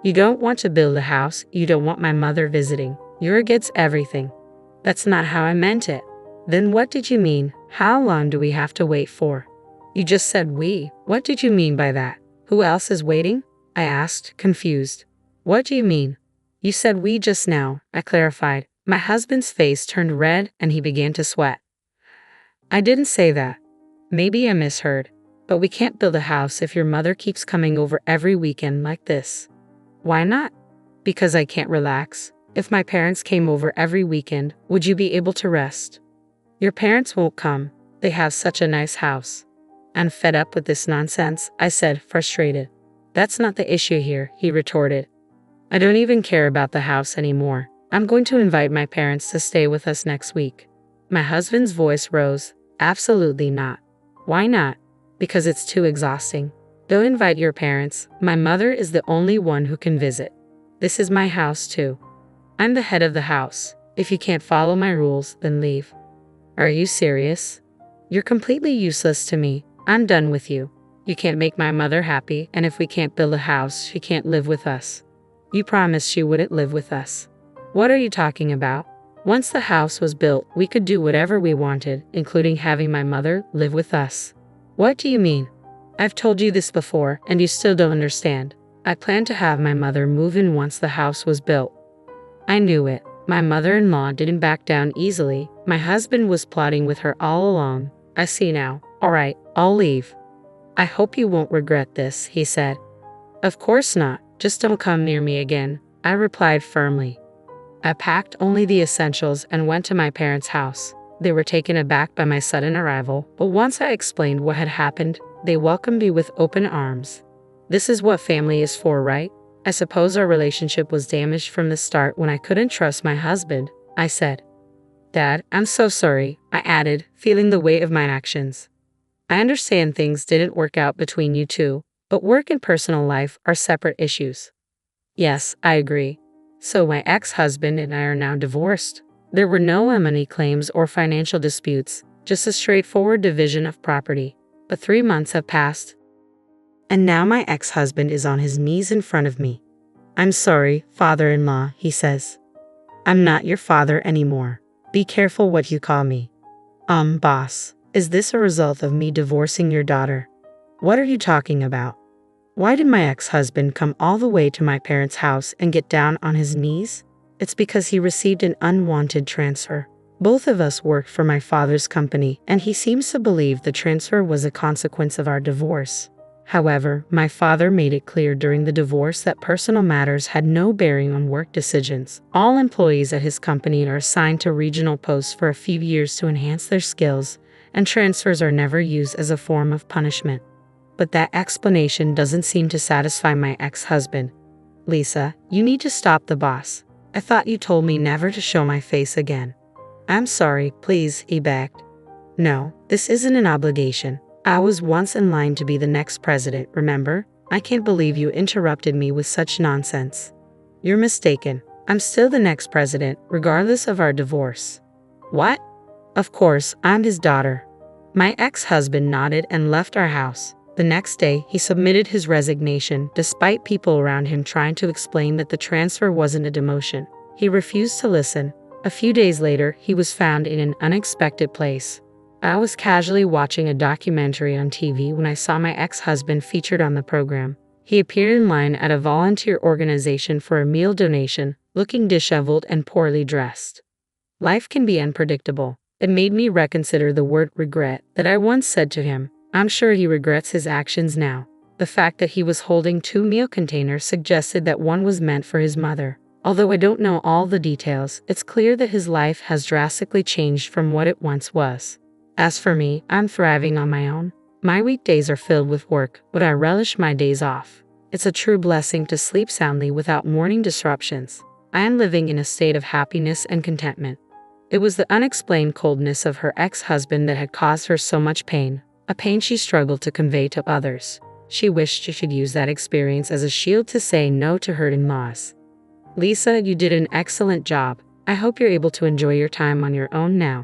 "You don't want to build a house, you don't want my mother visiting. You're against everything." "That's not how I meant it." "Then what did you mean? How long do we have to wait for?" "You just said we. What did you mean by that? Who else is waiting?" I asked, confused. "What do you mean?" "You said we just now," I clarified. My husband's face turned red and he began to sweat. "I didn't say that. Maybe I misheard. But we can't build a house if your mother keeps coming over every weekend like this." "Why not?" "Because I can't relax. If my parents came over every weekend, would you be able to rest? Your parents won't come. They have such a nice house. I'm fed up with this nonsense, I said, frustrated. That's not the issue here, he retorted. I don't even care about the house anymore. I'm going to invite my parents to stay with us next week. My husband's voice rose. Absolutely not. Why not? Because it's too exhausting. Don't invite your parents. My mother is the only one who can visit. This is my house too. I'm the head of the house. If you can't follow my rules, then leave. Are you serious? You're completely useless to me. I'm done with you. You can't make my mother happy, and if we can't build a house, she can't live with us. You promised she wouldn't live with us. What are you talking about? Once the house was built, we could do whatever we wanted, including having my mother live with us. What do you mean? I've told you this before, and you still don't understand. I planned to have my mother move in once the house was built. I knew it. My mother-in-law didn't back down easily. My husband was plotting with her all along. I see now. All right, I'll leave. I hope you won't regret this, he said. Of course not. Just don't come near me again, I replied firmly. I packed only the essentials and went to my parents' house. They were taken aback by my sudden arrival, but once I explained what had happened, they welcomed me with open arms. This is what family is for, right? I suppose our relationship was damaged from the start when I couldn't trust my husband, I said. Dad, I'm so sorry, I added, feeling the weight of my actions. I understand things didn't work out between you two, but work and personal life are separate issues. Yes, I agree. So my ex-husband and I are now divorced. There were no money claims or financial disputes, just a straightforward division of property. But 3 months have passed. And now my ex-husband is on his knees in front of me. I'm sorry, father-in-law, he says. I'm not your father anymore. Be careful what you call me. Boss, is this a result of me divorcing your daughter? What are you talking about? Why did my ex-husband come all the way to my parents' house and get down on his knees? It's because he received an unwanted transfer. Both of us worked for my father's company, and he seems to believe the transfer was a consequence of our divorce. However, my father made it clear during the divorce that personal matters had no bearing on work decisions. All employees at his company are assigned to regional posts for a few years to enhance their skills, and transfers are never used as a form of punishment. But that explanation doesn't seem to satisfy my ex-husband. Lisa, you need to stop the boss. I thought you told me never to show my face again. I'm sorry, please, he begged. No, this isn't an obligation. I was once in line to be the next president, remember? I can't believe you interrupted me with such nonsense. You're mistaken. I'm still the next president, regardless of our divorce. What? Of course, I'm his daughter. My ex-husband nodded and left our house. The next day, he submitted his resignation, despite people around him trying to explain that the transfer wasn't a demotion. He refused to listen. A few days later, he was found in an unexpected place. I was casually watching a documentary on TV when I saw my ex-husband featured on the program. He appeared in line at a volunteer organization for a meal donation, looking disheveled and poorly dressed. Life can be unpredictable. It made me reconsider the word regret that I once said to him. I'm sure he regrets his actions now. The fact that he was holding 2 meal containers suggested that one was meant for his mother. Although I don't know all the details, it's clear that his life has drastically changed from what it once was. As for me, I'm thriving on my own. My weekdays are filled with work, but I relish my days off. It's a true blessing to sleep soundly without morning disruptions. I am living in a state of happiness and contentment. It was the unexplained coldness of her ex-husband that had caused her so much pain, a pain she struggled to convey to others. She wished she could use that experience as a shield to say no to her in-laws. Lisa, you did an excellent job. I hope you're able to enjoy your time on your own now.